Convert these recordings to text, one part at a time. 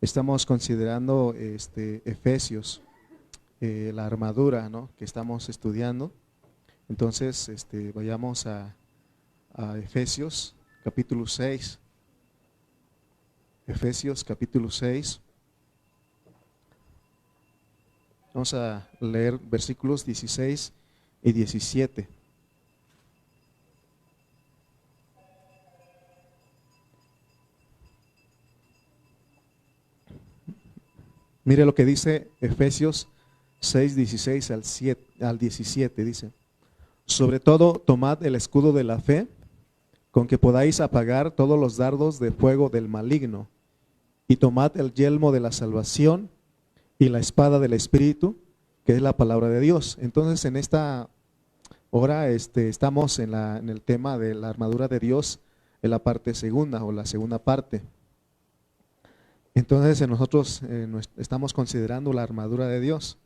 Estamos considerando Efesios, la armadura, ¿no?, que estamos estudiando. Entonces, vayamos a Efesios capítulo 6. Efesios capítulo 6. Vamos a leer versículos 16 y 17. Mire lo que dice Efesios 6, 16 al 17, dice: sobre todo, tomad el escudo de la fe, con que podáis apagar todos los dardos de fuego del maligno, y tomad el yelmo de la salvación y la espada del Espíritu, que es la palabra de Dios. Entonces, en esta hora estamos en el tema de la armadura de Dios, en la parte segunda o la segunda parte. Entonces, nosotros estamos considerando la armadura de Dios.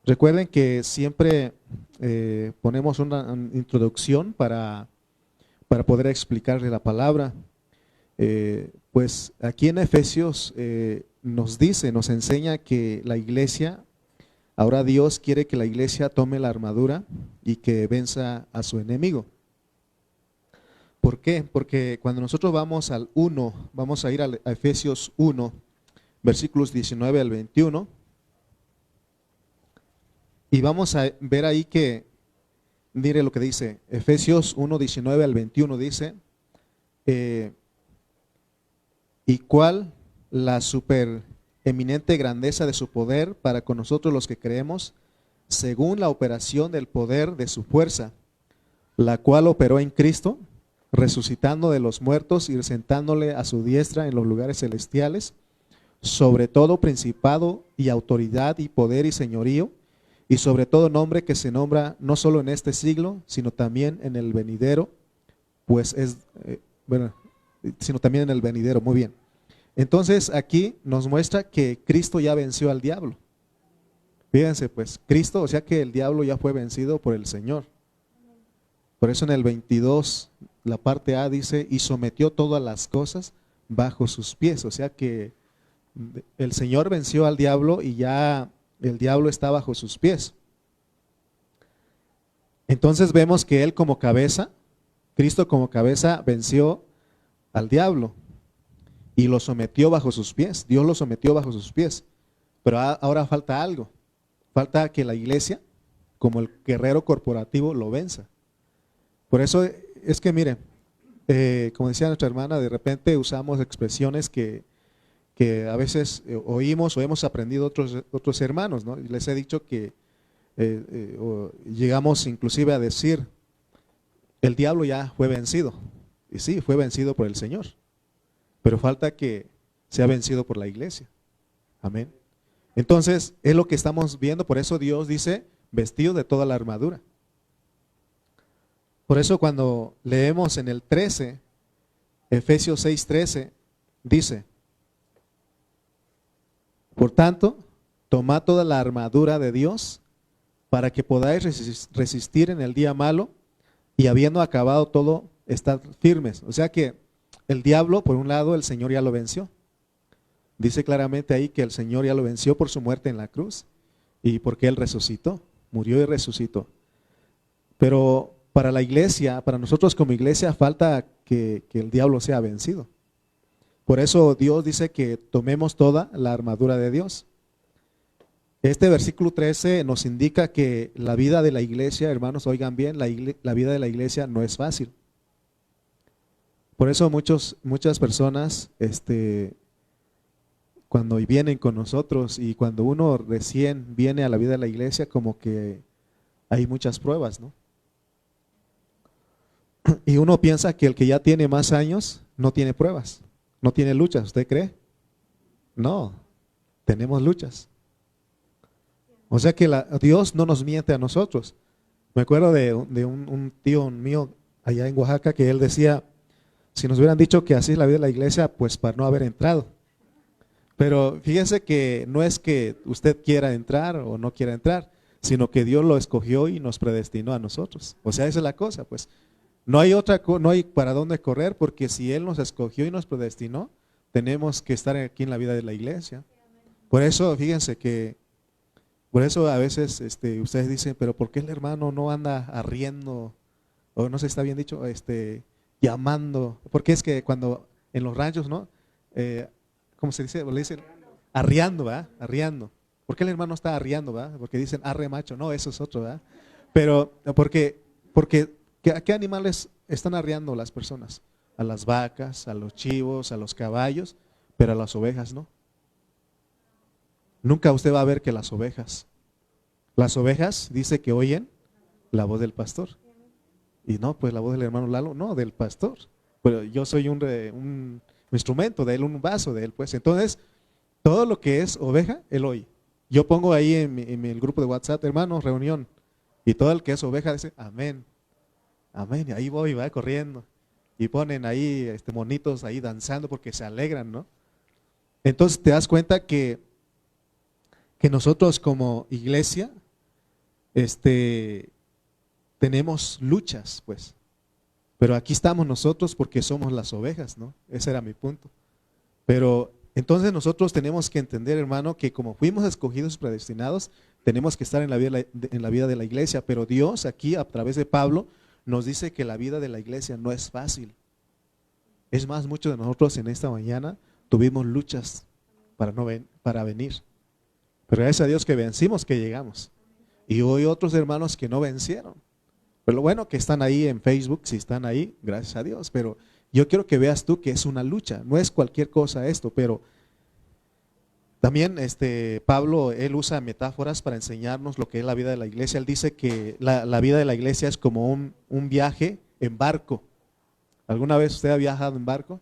Recuerden que siempre ponemos una introducción para poder explicarle la palabra. Pues aquí en Efesios nos enseña que la iglesia, ahora Dios quiere que la iglesia tome la armadura y que venza a su enemigo. ¿Por qué? Porque cuando nosotros vamos vamos a ir a Efesios 1, versículos 19 al 21, y vamos a ver ahí que, mire lo que dice, Efesios 1, 19 al 21 dice: y cuál la supereminente grandeza de su poder para con nosotros los que creemos, según la operación del poder de su fuerza, la cual operó en Cristo, resucitando de los muertos y sentándole a su diestra en los lugares celestiales, sobre todo principado y autoridad y poder y señorío, y sobre todo nombre que se nombra no solo en este siglo, sino también en el venidero, sino también en el venidero. Muy bien. Entonces aquí nos muestra que Cristo ya venció al diablo. Fíjense pues, Cristo, o sea que el diablo ya fue vencido por el Señor. Por eso en el 22, la parte A dice: y sometió todas las cosas bajo sus pies. O sea que el Señor venció al diablo y ya el diablo está bajo sus pies. Entonces vemos que Él como cabeza, Cristo como cabeza, venció al diablo y lo sometió bajo sus pies. Dios lo sometió bajo sus pies. Pero ahora falta algo. Falta que la iglesia, como el guerrero corporativo, lo venza. Por eso es que miren, como decía nuestra hermana, de repente usamos expresiones que a veces oímos o hemos aprendido otros hermanos, ¿no? Y les he dicho que llegamos inclusive a decir: el diablo ya fue vencido. Y sí, fue vencido por el Señor, pero falta que sea vencido por la iglesia. Amén. Entonces, es lo que estamos viendo. Por eso Dios dice: vestido de toda la armadura. Por eso cuando leemos en el 13, Efesios 6, 13, dice: por tanto, tomad toda la armadura de Dios para que podáis resistir en el día malo, y habiendo acabado todo, estad firmes. O sea que el diablo, por un lado, el Señor ya lo venció. Dice claramente ahí que el Señor ya lo venció por su muerte en la cruz y porque Él resucitó, murió y resucitó. Pero para la iglesia, para nosotros como iglesia, falta que el diablo sea vencido. Por eso Dios dice que tomemos toda la armadura de Dios. Este versículo 13 nos indica que la vida de la iglesia, hermanos, oigan bien, la vida de la iglesia no es fácil. Por eso muchas personas, cuando vienen con nosotros y cuando uno recién viene a la vida de la iglesia, como que hay muchas pruebas, ¿no? Y uno piensa que el que ya tiene más años no tiene pruebas, no tiene luchas. ¿Usted cree? No, tenemos luchas. O sea que Dios no nos miente a nosotros. Me acuerdo de un tío mío allá en Oaxaca que él decía: si nos hubieran dicho que así es la vida de la iglesia, pues para no haber entrado. Pero fíjese que no es que usted quiera entrar o no quiera entrar, sino que Dios lo escogió y nos predestinó a nosotros. O sea, esa es la cosa, pues. No hay para dónde correr, porque si Él nos escogió y nos predestinó, tenemos que estar aquí en la vida de la iglesia. Por eso, fíjense que, por eso a veces ustedes dicen, pero ¿por qué el hermano no anda arriendo, o no sé si está bien dicho, llamando? Porque es que cuando en los ranchos, ¿no? ¿Cómo se dice? Le dicen arriando, ¿verdad? Arriando. ¿Por qué el hermano está arriando, verdad? Porque dicen arre macho, no, eso es otro, ¿verdad? Pero, porque ¿a qué animales están arriando las personas? A las vacas, a los chivos, a los caballos, pero a las ovejas no. Nunca usted va a ver que las ovejas dice que oyen la voz del pastor. Y no, pues la voz del hermano Lalo, no, del pastor. Pero yo soy un instrumento de él, un vaso de él, pues. Entonces, todo lo que es oveja, él oye. Yo pongo ahí en el grupo de WhatsApp, hermanos, reunión. Y todo el que es oveja dice, amén, amén. Y ahí voy, va corriendo. Y ponen ahí monitos ahí danzando porque se alegran, ¿no? Entonces te das cuenta que nosotros como iglesia, tenemos luchas, pues. Pero aquí estamos nosotros porque somos las ovejas, ¿no? Ese era mi punto. Pero entonces nosotros tenemos que entender, hermano, que como fuimos escogidos, predestinados, tenemos que estar en la vida de la iglesia. Pero Dios aquí, a través de Pablo, nos dice que la vida de la iglesia no es fácil. Es más, muchos de nosotros en esta mañana tuvimos luchas para venir. Pero gracias a Dios que vencimos, que llegamos. Y hoy otros hermanos que no vencieron. Pero lo bueno que están ahí en Facebook, si están ahí, gracias a Dios. Pero yo quiero que veas tú que es una lucha, no es cualquier cosa esto, pero también Pablo, él usa metáforas para enseñarnos lo que es la vida de la iglesia. Él dice que la vida de la iglesia es como un viaje en barco. ¿Alguna vez usted ha viajado en barco?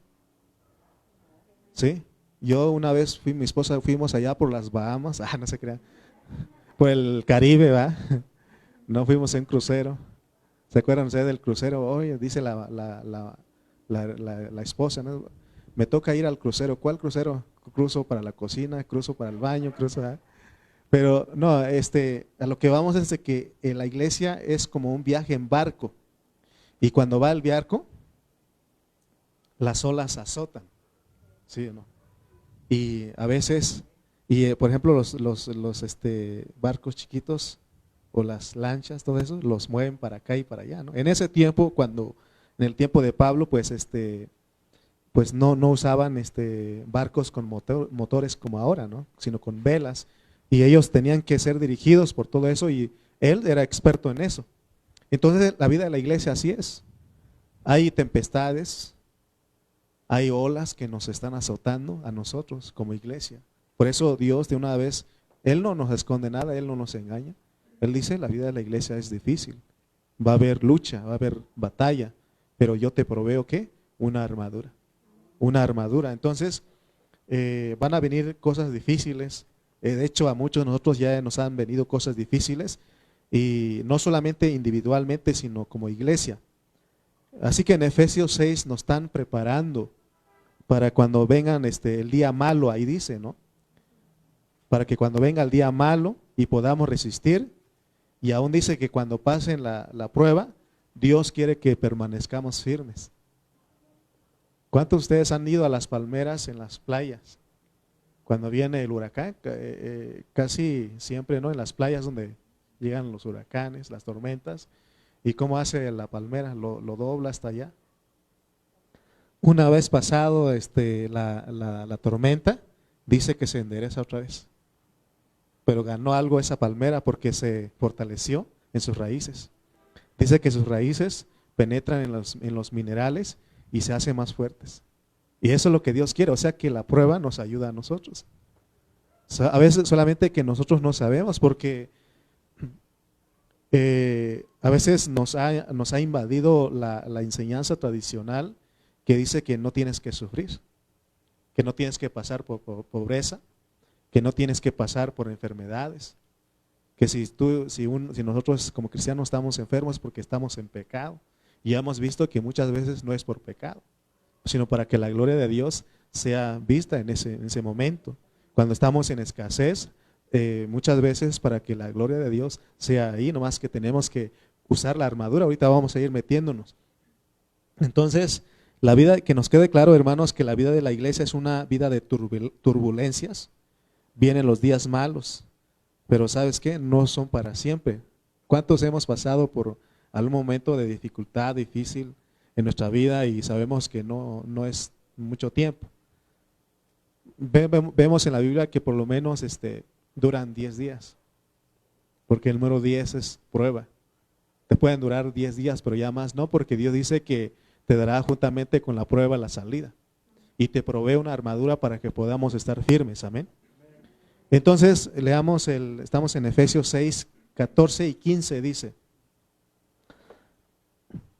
¿Sí? Yo una vez mi esposa, fuimos allá por las Bahamas, no se crean, por el Caribe, ¿va? No fuimos en crucero. ¿Se acuerdan ustedes del crucero? Oye, dice la esposa, ¿no? Me toca ir al crucero. ¿Cuál crucero? Cruzo para la cocina, cruzo para el baño, cruzo, ¿verdad? Pero no, a lo que vamos es de que en la iglesia es como un viaje en barco. Y cuando va el barco, las olas azotan. ¿Sí o no? Y a veces, por ejemplo, los barcos chiquitos o las lanchas, todo eso, los mueven para acá y para allá, ¿no? En ese tiempo, en el tiempo de Pablo, pues pues no usaban barcos con motores como ahora, ¿no? Sino con velas. Y ellos tenían que ser dirigidos por todo eso y él era experto en eso. Entonces la vida de la iglesia así es. Hay tempestades, hay olas que nos están azotando a nosotros como iglesia. Por eso Dios de una vez, Él no nos esconde nada, Él no nos engaña. Él dice, la vida de la iglesia es difícil. Va a haber lucha, va a haber batalla, pero yo te proveo, ¿qué? Una armadura. Una armadura. Entonces, van a venir cosas difíciles. De hecho, a muchos de nosotros ya nos han venido cosas difíciles, y no solamente individualmente, sino como iglesia. Así que en Efesios 6 nos están preparando para cuando vengan el día malo, ahí dice, ¿no? Para que cuando venga el día malo y podamos resistir, y aún dice que cuando pasen la prueba, Dios quiere que permanezcamos firmes. ¿Cuántos de ustedes han ido a las palmeras en las playas? Cuando viene el huracán, casi siempre, ¿no? En las playas donde llegan los huracanes, las tormentas, ¿y cómo hace la palmera? Lo dobla hasta allá. Una vez pasado la tormenta, dice que se endereza otra vez. Pero ganó algo esa palmera porque se fortaleció en sus raíces. Dice que sus raíces penetran en los minerales y se hacen más fuertes. Y eso es lo que Dios quiere, o sea que la prueba nos ayuda a nosotros. O sea, a veces solamente que nosotros no sabemos, porque a veces nos ha invadido la enseñanza tradicional que dice que no tienes que sufrir, que no tienes que pasar por pobreza, que no tienes que pasar por enfermedades, que si nosotros como cristianos estamos enfermos es porque estamos en pecado. Y hemos visto que muchas veces no es por pecado, sino para que la gloria de Dios sea vista en ese momento. Cuando estamos en escasez, muchas veces para que la gloria de Dios sea ahí, nomás que tenemos que usar la armadura. Ahorita vamos a ir metiéndonos. Entonces, La vida, que nos quede claro, hermanos, que la vida de la iglesia es una vida de turbulencias. Vienen los días malos, pero ¿sabes qué? No son para siempre. ¿Cuántos hemos pasado por algún momento de dificultad difícil en nuestra vida y sabemos que no es mucho tiempo? Vemos en la Biblia que por lo menos duran 10 días, porque el número 10 es prueba. Te pueden durar 10 días, pero ya más no, porque Dios dice que te dará juntamente con la prueba la salida y te provee una armadura para que podamos estar firmes. Amén. Entonces, leamos, estamos en Efesios 6, 14 y 15, dice: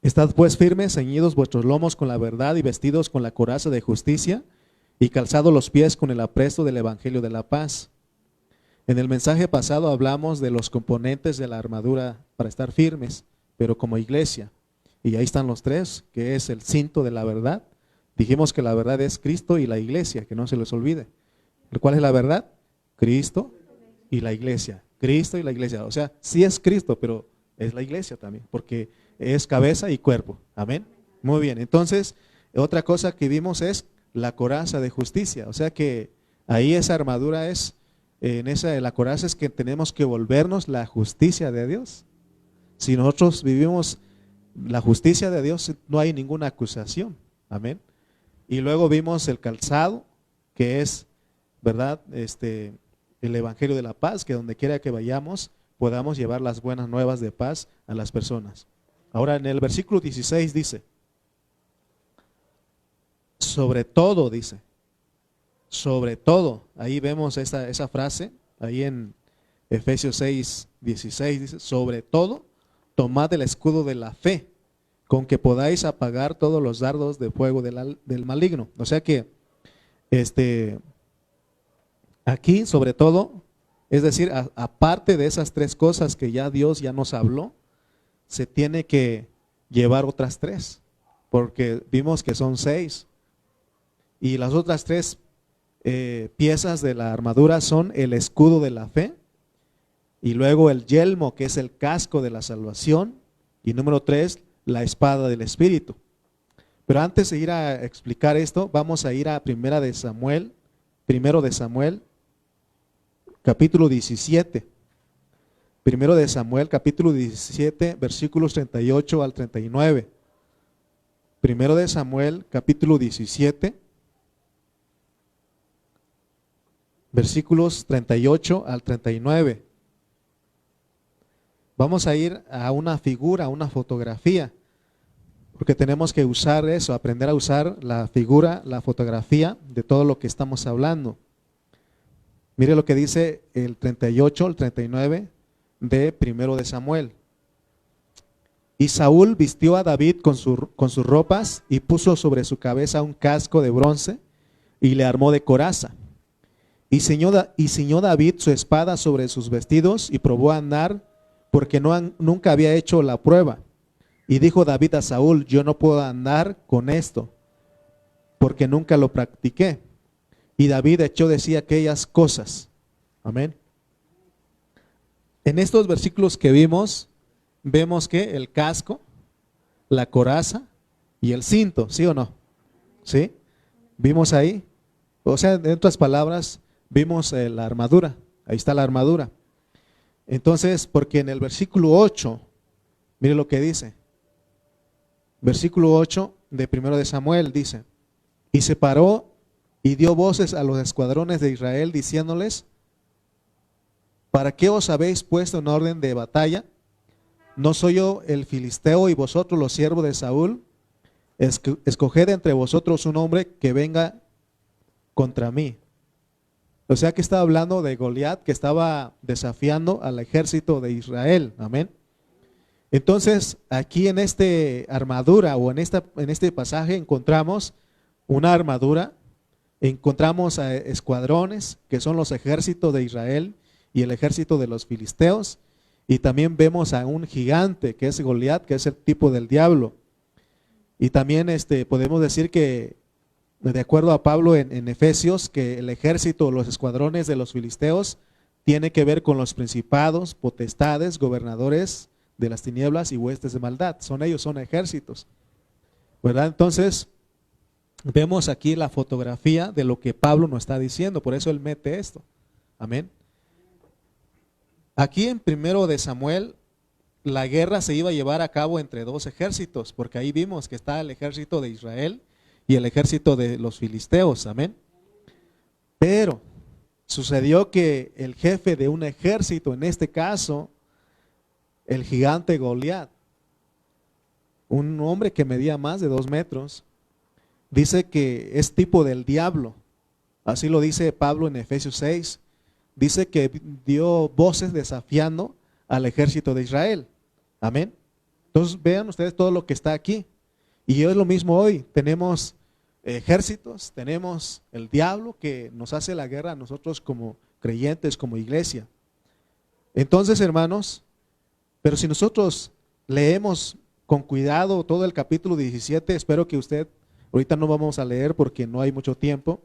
Estad pues firmes, ceñidos vuestros lomos con la verdad y vestidos con la coraza de justicia y calzados los pies con el apresto del evangelio de la paz. En el mensaje pasado hablamos de los componentes de la armadura para estar firmes, pero como iglesia. Y ahí están los tres, que es el cinto de la verdad. Dijimos que la verdad es Cristo y la iglesia, que no se les olvide. ¿Cuál es la verdad? Cristo y la iglesia. Cristo y la iglesia. O sea, sí es Cristo, pero es la iglesia también, porque es cabeza y cuerpo. Amén. Muy bien. Entonces, otra cosa que vimos es la coraza de justicia. O sea que ahí esa armadura es, la coraza es que tenemos que volvernos la justicia de Dios. Si nosotros vivimos la justicia de Dios, no hay ninguna acusación. Amén. Y luego vimos el calzado, que es, ¿verdad? El evangelio de la paz, que donde quiera que vayamos podamos llevar las buenas nuevas de paz a las personas. Ahora en el versículo 16 dice, sobre todo, dice, sobre todo, ahí vemos esa frase, ahí en Efesios 6, 16 dice, sobre todo, tomad el escudo de la fe, con que podáis apagar todos los dardos de fuego del maligno. O sea que, aquí sobre todo, es decir, aparte de esas tres cosas que ya Dios ya nos habló, se tiene que llevar otras tres, porque vimos que son 6. Y las otras 3 piezas de la armadura son el escudo de la fe, y luego el yelmo, que es el casco de la salvación, y número 3, la espada del Espíritu. Pero antes de ir a explicar esto, vamos a ir a primero de Samuel, capítulo 17. Primero de Samuel, capítulo 17, versículos 38 al 39. Primero de Samuel, capítulo 17, versículos 38 al 39. Vamos a ir a una figura, a una fotografía, porque tenemos que usar eso, aprender a usar la figura, la fotografía de todo lo que estamos hablando. Mire lo que dice el 38, el 39 de primero de Samuel. Y Saúl vistió a David con sus ropas y puso sobre su cabeza un casco de bronce y le armó de coraza. Y ciñó David su espada sobre sus vestidos y probó a andar, porque nunca había hecho la prueba. Y dijo David a Saúl, yo no puedo andar con esto, porque nunca lo practiqué. Y David echó de sí aquellas cosas. Amén. En estos versículos que vimos que el casco, la coraza y el cinto, ¿sí o no? ¿Sí? Vimos ahí. O sea, en otras palabras, vimos la armadura. Ahí está la armadura. Entonces, porque en el versículo 8, mire lo que dice. Versículo 8 de primero de Samuel dice, y se paró y dio voces a los escuadrones de Israel diciéndoles, ¿para qué os habéis puesto en orden de batalla? ¿No soy yo el filisteo y vosotros los siervos de Saúl? Escoged entre vosotros un hombre que venga contra mí. O sea que estaba hablando de Goliat, que estaba desafiando al ejército de Israel. Amén. Entonces, aquí en esta armadura o en este pasaje encontramos una armadura, encontramos a escuadrones que son los ejércitos de Israel y el ejército de los filisteos, y también vemos a un gigante que es Goliat, que es el tipo del diablo. Y también podemos decir que, de acuerdo a Pablo en Efesios, que el ejército, los escuadrones de los filisteos tiene que ver con los principados, potestades, gobernadores de las tinieblas y huestes de maldad. Son ellos, son ejércitos, ¿verdad? Entonces, vemos aquí la fotografía de lo que Pablo nos está diciendo, por eso él mete esto. Amén. Aquí en 1 Samuel, la guerra se iba a llevar a cabo entre dos ejércitos, porque ahí vimos que está el ejército de Israel y el ejército de los filisteos. Amén. Pero sucedió que el jefe de un ejército, en este caso, el gigante Goliat, un hombre que medía más de 2 metros, dice que es tipo del diablo. Así lo dice Pablo en Efesios 6. Dice que dio voces desafiando al ejército de Israel. Amén. Entonces vean ustedes todo lo que está aquí. Y es lo mismo hoy. Tenemos ejércitos, tenemos el diablo que nos hace la guerra a nosotros como creyentes, como iglesia. Entonces, hermanos, pero si nosotros leemos con cuidado todo el capítulo 17, espero que usted, ahorita no vamos a leer porque no hay mucho tiempo,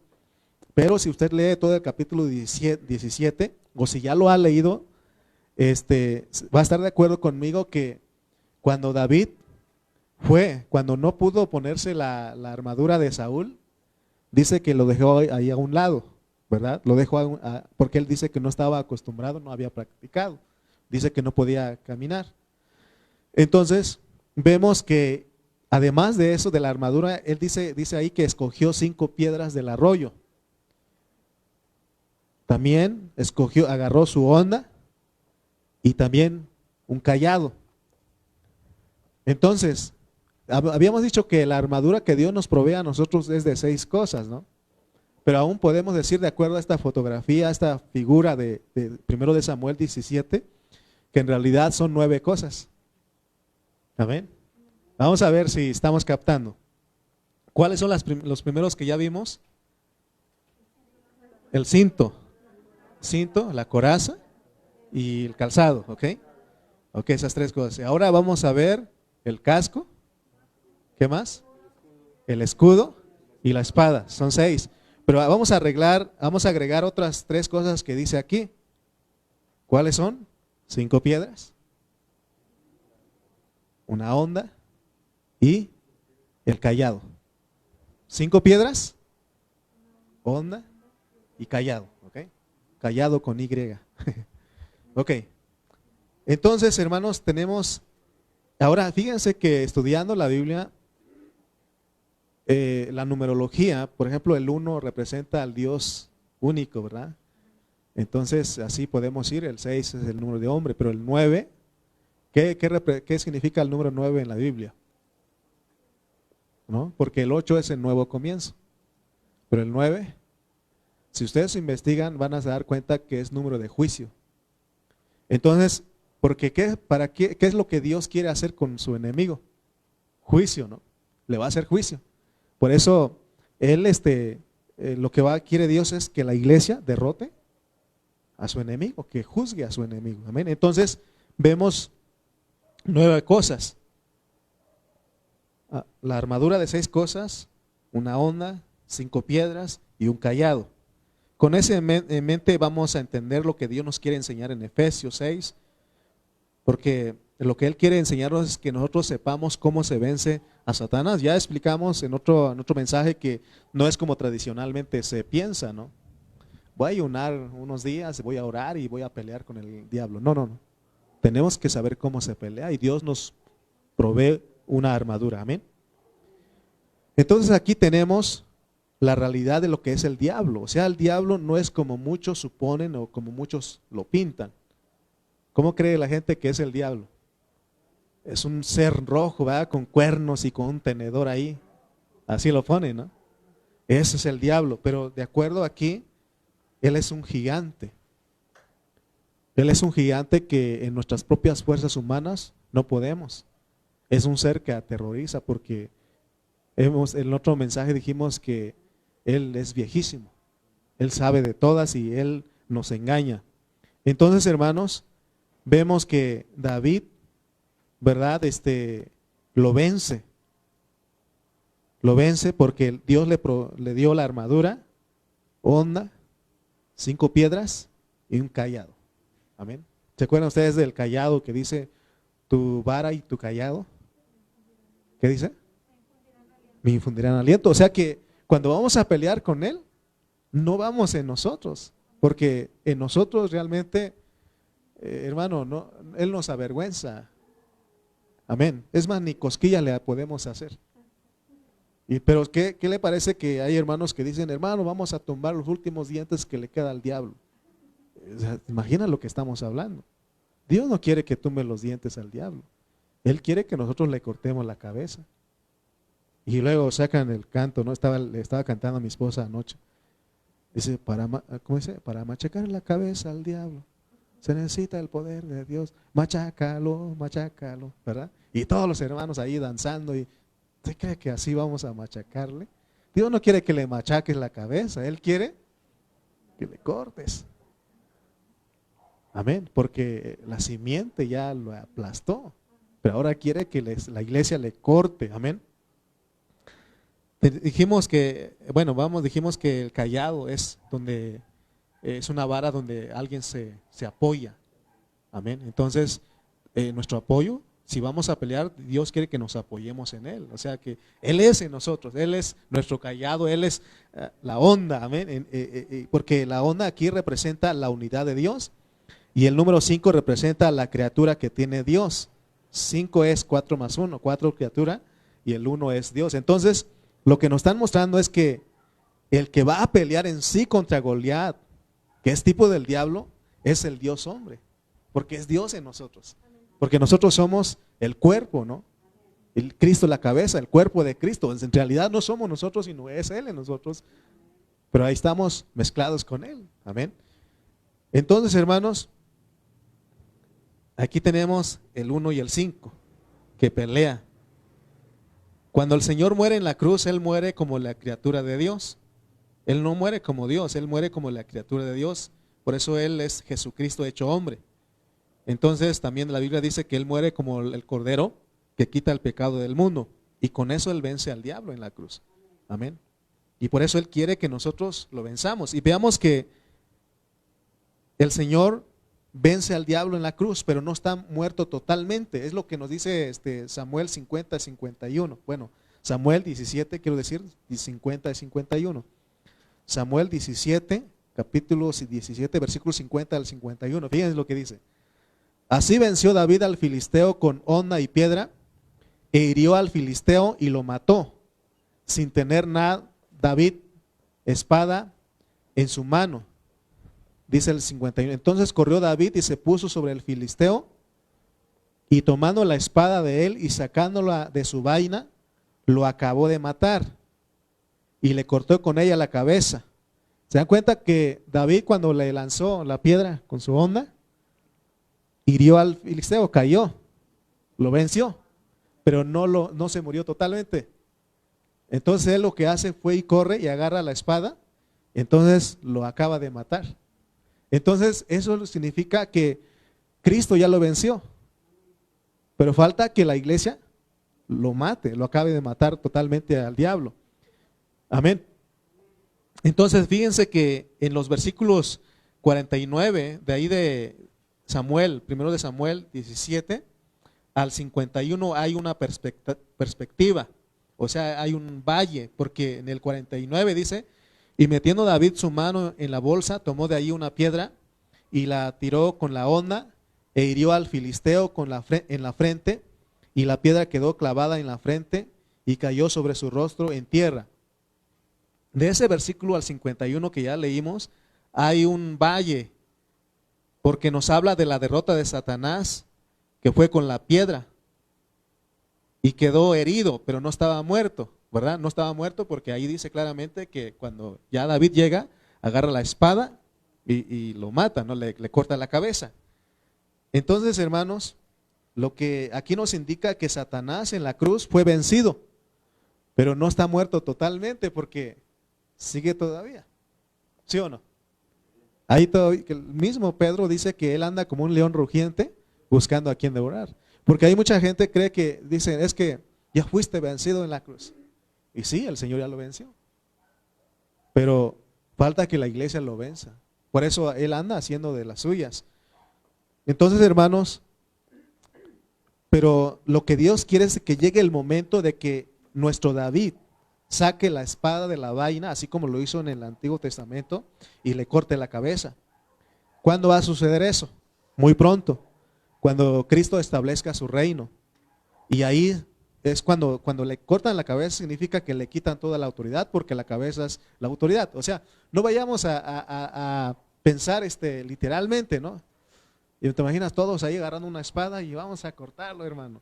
pero si usted lee todo el capítulo 17, o si ya lo ha leído, va a estar de acuerdo conmigo que cuando David cuando no pudo ponerse la armadura de Saúl, dice que lo dejó ahí a un lado, ¿verdad? Lo dejó porque él dice que no estaba acostumbrado, no había practicado, dice que no podía caminar. Entonces, vemos que además de eso, de la armadura, él dice ahí que escogió 5 piedras del arroyo. También agarró su honda y también un cayado. Entonces, habíamos dicho que la armadura que Dios nos provee a nosotros es de 6 cosas, ¿no? Pero aún podemos decir, de acuerdo a esta fotografía, a esta figura de 1 Samuel 17, que en realidad son 9 cosas. Amén. Vamos a ver si estamos captando. ¿Cuáles son los primeros que ya vimos? El cinto, la coraza y el calzado, ¿ok? Ok, esas 3 cosas. Ahora vamos a ver el casco. ¿Qué más? El escudo y la espada, son 6. Pero vamos a agregar otras 3 cosas que dice aquí. ¿Cuáles son? 5 piedras, una honda y el cayado. 5 piedras, honda y cayado, ¿ok? Cayado con Y. Ok. Entonces, hermanos, ahora fíjense que estudiando la Biblia, la numerología, por ejemplo, el 1 representa al Dios único, ¿verdad? Entonces, así podemos ir, el 6 es el número de hombre, pero el 9, ¿qué significa el número 9 en la Biblia? ¿No? Porque el 8 es el nuevo comienzo, pero el 9, si ustedes investigan, van a dar cuenta que es número de juicio. Entonces, ¿qué es lo que Dios quiere hacer con su enemigo? Juicio, ¿no? Le va a hacer juicio. Por eso, él, lo que quiere Dios es que la iglesia derrote a su enemigo, que juzgue a su enemigo. Amén. Entonces, vemos 9 cosas. La armadura de 6 cosas, una honda, 5 piedras y un cayado. Con eso en mente vamos a entender lo que Dios nos quiere enseñar en Efesios 6, porque lo que Él quiere enseñarnos es que nosotros sepamos cómo se vence a Satanás. Ya explicamos en otro mensaje que no es como tradicionalmente se piensa, ¿no? Voy a ayunar unos días, voy a orar y voy a pelear con el diablo. No. Tenemos que saber cómo se pelea y Dios nos provee una armadura. Amén. Entonces aquí tenemos la realidad de lo que es el diablo. O sea, el diablo no es como muchos suponen o como muchos lo pintan. ¿Cómo cree la gente que es el diablo? Es un ser rojo, ¿verdad? Con cuernos y con un tenedor ahí. Así lo ponen, ¿no? Ese es el diablo. Pero de acuerdo aquí, él es un gigante. Él es un gigante que en nuestras propias fuerzas humanas no podemos. Es un ser que aterroriza porque en otro mensaje dijimos que él es viejísimo. Él sabe de todas y él nos engaña. Entonces, hermanos, vemos que David, ¿verdad? Lo vence. Lo vence porque Dios le dio la armadura, honda, 5 piedras y un cayado. Amén. ¿Se acuerdan ustedes del cayado que dice tu vara y tu cayado? ¿Qué dice? Me infundirán aliento. O sea que cuando vamos a pelear con Él, no vamos en nosotros, porque en nosotros realmente, hermano, no, Él nos avergüenza. Amén. Es más, ni cosquilla le podemos hacer. Pero ¿qué le parece que hay hermanos que dicen, hermano, vamos a tumbar los últimos dientes que le queda al diablo? O sea, imagina lo que estamos hablando. Dios no quiere que tumbe los dientes al diablo. Él quiere que nosotros le cortemos la cabeza. Y luego sacan el canto, ¿no? Le estaba cantando a mi esposa anoche. Dice, ¿cómo dice? Para machacar la cabeza al diablo se necesita el poder de Dios. Machácalo, machácalo, ¿verdad? Y todos los hermanos ahí danzando. Y ¿usted cree que así vamos a machacarle? Dios no quiere que le machaques la cabeza, Él quiere que le cortes. Amén, porque la simiente ya lo aplastó, pero ahora quiere que la iglesia le corte. Amén. Dijimos que el cayado es una vara donde alguien se apoya. Amén. Entonces, nuestro apoyo, si vamos a pelear, Dios quiere que nos apoyemos en Él. O sea que Él es en nosotros, Él es nuestro cayado, Él es la onda. Amén. Porque la onda aquí representa la unidad de Dios. Y el número 5 representa a la criatura que tiene Dios. 5 es 4 más 1, 4 criatura y el 1 es Dios. Entonces, lo que nos están mostrando es que el que va a pelear en sí contra Goliat, que es tipo del diablo, es el Dios hombre. Porque es Dios en nosotros. Porque nosotros somos el cuerpo, ¿no? El Cristo la cabeza, el cuerpo de Cristo. En realidad no somos nosotros, sino es Él en nosotros. Pero ahí estamos mezclados con Él. Amén. Entonces, hermanos, aquí tenemos el 1 y el 5 que pelea. Cuando el Señor muere en la cruz, Él muere como la criatura de Dios. Él no muere como Dios, Él muere como la criatura de Dios. Por eso Él es Jesucristo hecho hombre. Entonces también la Biblia dice que Él muere como el cordero que quita el pecado del mundo. Y con eso Él vence al diablo en la cruz. Amén. Y por eso Él quiere que nosotros lo venzamos. Y veamos que el Señor vence al diablo en la cruz, pero no está muerto totalmente. Es lo que nos dice Samuel 50-51. Bueno, Samuel 17, quiero decir, 50-51. Samuel 17, capítulo 17, versículo 50 al 51. Fíjense lo que dice. Así venció David al filisteo con honda y piedra, e hirió al filisteo y lo mató, sin tener nada David espada en su mano. Dice el 51, entonces corrió David y se puso sobre el filisteo, y tomando la espada de él y sacándola de su vaina, lo acabó de matar, y le cortó con ella la cabeza. ¿Se dan cuenta que David, cuando le lanzó la piedra con su honda, hirió al filisteo, cayó, lo venció, pero no se murió totalmente? Entonces él lo que hace fue y corre y agarra la espada, entonces lo acaba de matar. Entonces eso significa que Cristo ya lo venció, pero falta que la iglesia lo mate, lo acabe de matar totalmente al diablo. Amén. Entonces fíjense que en los versículos 49 de ahí de Samuel, primero de Samuel 17 al 51 hay una perspectiva, o sea, hay un valle, porque en el 49 dice: y metiendo David su mano en la bolsa, tomó de ahí una piedra y la tiró con la honda e hirió al filisteo en la frente, y la piedra quedó clavada en la frente y cayó sobre su rostro en tierra. De ese versículo al 51 que ya leímos, hay un valle, porque nos habla de la derrota de Satanás, que fue con la piedra, y quedó herido, pero no estaba muerto. ¿Verdad? No estaba muerto, porque ahí dice claramente que cuando ya David llega, agarra la espada y lo mata, ¿no? Le corta la cabeza. Entonces, hermanos, lo que aquí nos indica que Satanás en la cruz fue vencido, pero no está muerto totalmente, porque sigue todavía. ¿Sí o no? Ahí el mismo Pedro dice que él anda como un león rugiente buscando a quien devorar. Porque hay mucha gente que cree que dicen, es que ya fuiste vencido en la cruz. Y sí, el Señor ya lo venció, pero falta que la iglesia lo venza. Por eso Él anda haciendo de las suyas. Entonces, hermanos, pero lo que Dios quiere es que llegue el momento de que nuestro David, saque la espada de la vaina, así como lo hizo en el Antiguo Testamento, y le corte la cabeza. ¿Cuándo va a suceder eso? Muy pronto, cuando Cristo establezca su reino. Y ahí es cuando le cortan la cabeza, significa que le quitan toda la autoridad, porque la cabeza es la autoridad. O sea, no vayamos a pensar literalmente, ¿no? Y te imaginas todos ahí agarrando una espada y vamos a cortarlo, hermano.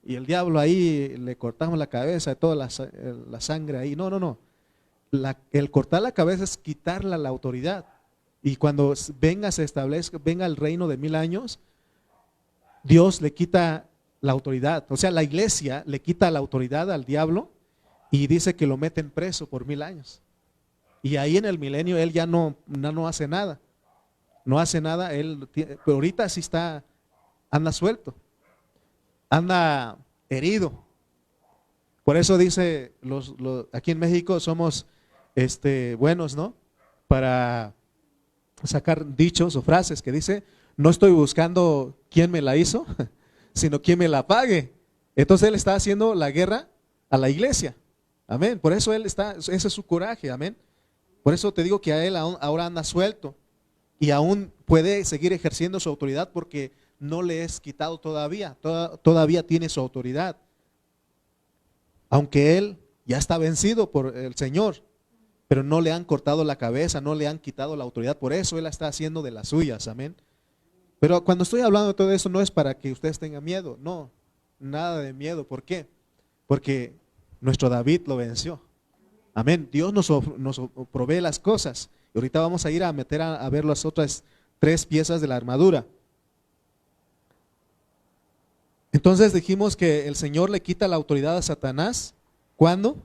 Y el diablo ahí le cortamos la cabeza, toda la sangre ahí. No, no, no. El cortar la cabeza es quitarle la autoridad. Y cuando se establezca, venga el reino de 1000 años, Dios le quita la autoridad. O sea, la iglesia le quita la autoridad al diablo y dice que lo meten preso por 1000 años. Y ahí en el milenio él ya no hace nada. No hace nada, pero ahorita sí anda suelto, anda herido. Por eso dice, aquí en México somos buenos, ¿no? Para sacar dichos o frases que dice, no estoy buscando quién me la hizo, sino quién me la pague. Entonces él está haciendo la guerra a la iglesia. Amén. Por eso ese es su coraje, amén. Por eso te digo que a él ahora anda suelto y aún puede seguir ejerciendo su autoridad porque no le es quitado todavía. Todavía tiene su autoridad. Aunque él ya está vencido por el Señor, pero no le han cortado la cabeza, no le han quitado la autoridad. Por eso él está haciendo de las suyas, amén. Pero cuando estoy hablando de todo eso no es para que ustedes tengan miedo, no, nada de miedo. ¿Por qué? Porque nuestro David lo venció. Amén. Dios nos provee las cosas. Y ahorita vamos a ir a meter a ver las otras 3 piezas de la armadura. Entonces dijimos que el Señor le quita la autoridad a Satanás. ¿Cuándo?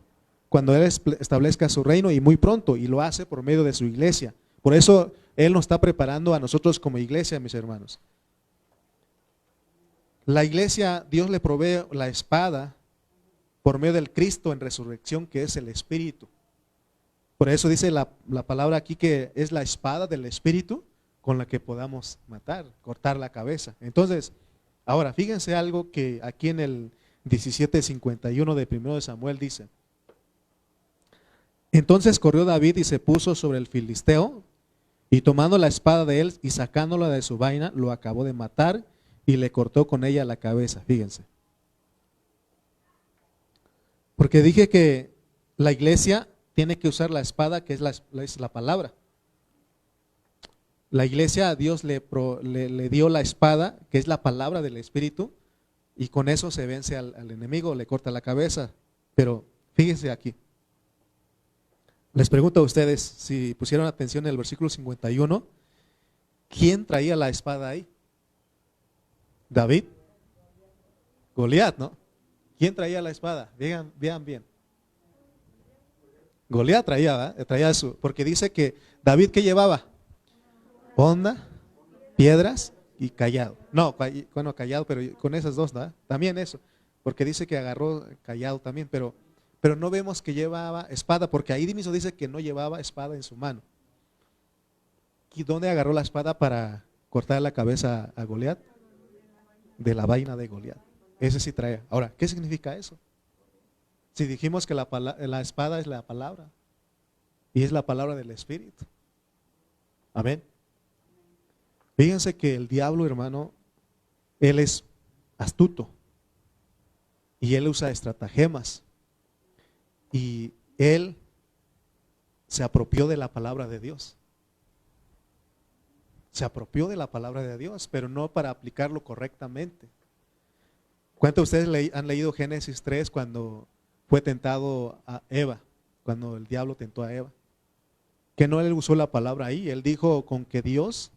Cuando Él establezca su reino, y muy pronto, y lo hace por medio de su iglesia. Por eso Él nos está preparando a nosotros como iglesia, mis hermanos. La iglesia, Dios le provee la espada por medio del Cristo en resurrección, que es el Espíritu. Por eso dice la palabra aquí que es la espada del Espíritu con la que podamos matar, cortar la cabeza. Entonces, ahora fíjense algo que aquí en el 17:51 de 1 de Samuel dice. Entonces corrió David y se puso sobre el filisteo, y tomando la espada de él y sacándola de su vaina, lo acabó de matar y le cortó con ella la cabeza. Fíjense. Porque dije que la iglesia tiene que usar la espada, que es la palabra. La iglesia a Dios le dio la espada, que es la palabra del Espíritu, y con eso se vence al enemigo, le corta la cabeza. Pero fíjense aquí. Les pregunto a ustedes, si pusieron atención en el versículo 51, ¿quién traía la espada ahí? ¿David? Goliat, ¿no? ¿Quién traía la espada? Vean bien. Goliat traía, porque dice que David, ¿qué llevaba? Honda, piedras y callado. No, bueno, callado, pero con esas dos, ¿no? También eso, porque dice que agarró callado también, pero no vemos que llevaba espada, porque ahí mismo dice que no llevaba espada en su mano. ¿Y dónde agarró la espada para cortar la cabeza a Goliat? De la vaina de Goliat. Ese sí trae. Ahora, ¿qué significa eso? Si dijimos que la espada es la palabra, y es la palabra del Espíritu. Amén. Fíjense que el diablo, hermano, él es astuto, y él usa estratagemas, y él se apropió de la palabra de Dios. Se apropió de la palabra de Dios, pero no para aplicarlo correctamente. ¿Cuántos de ustedes han leído Génesis 3 cuando fue tentado a Eva? Cuando el diablo tentó a Eva. Que no él usó la palabra ahí, él dijo con que Dios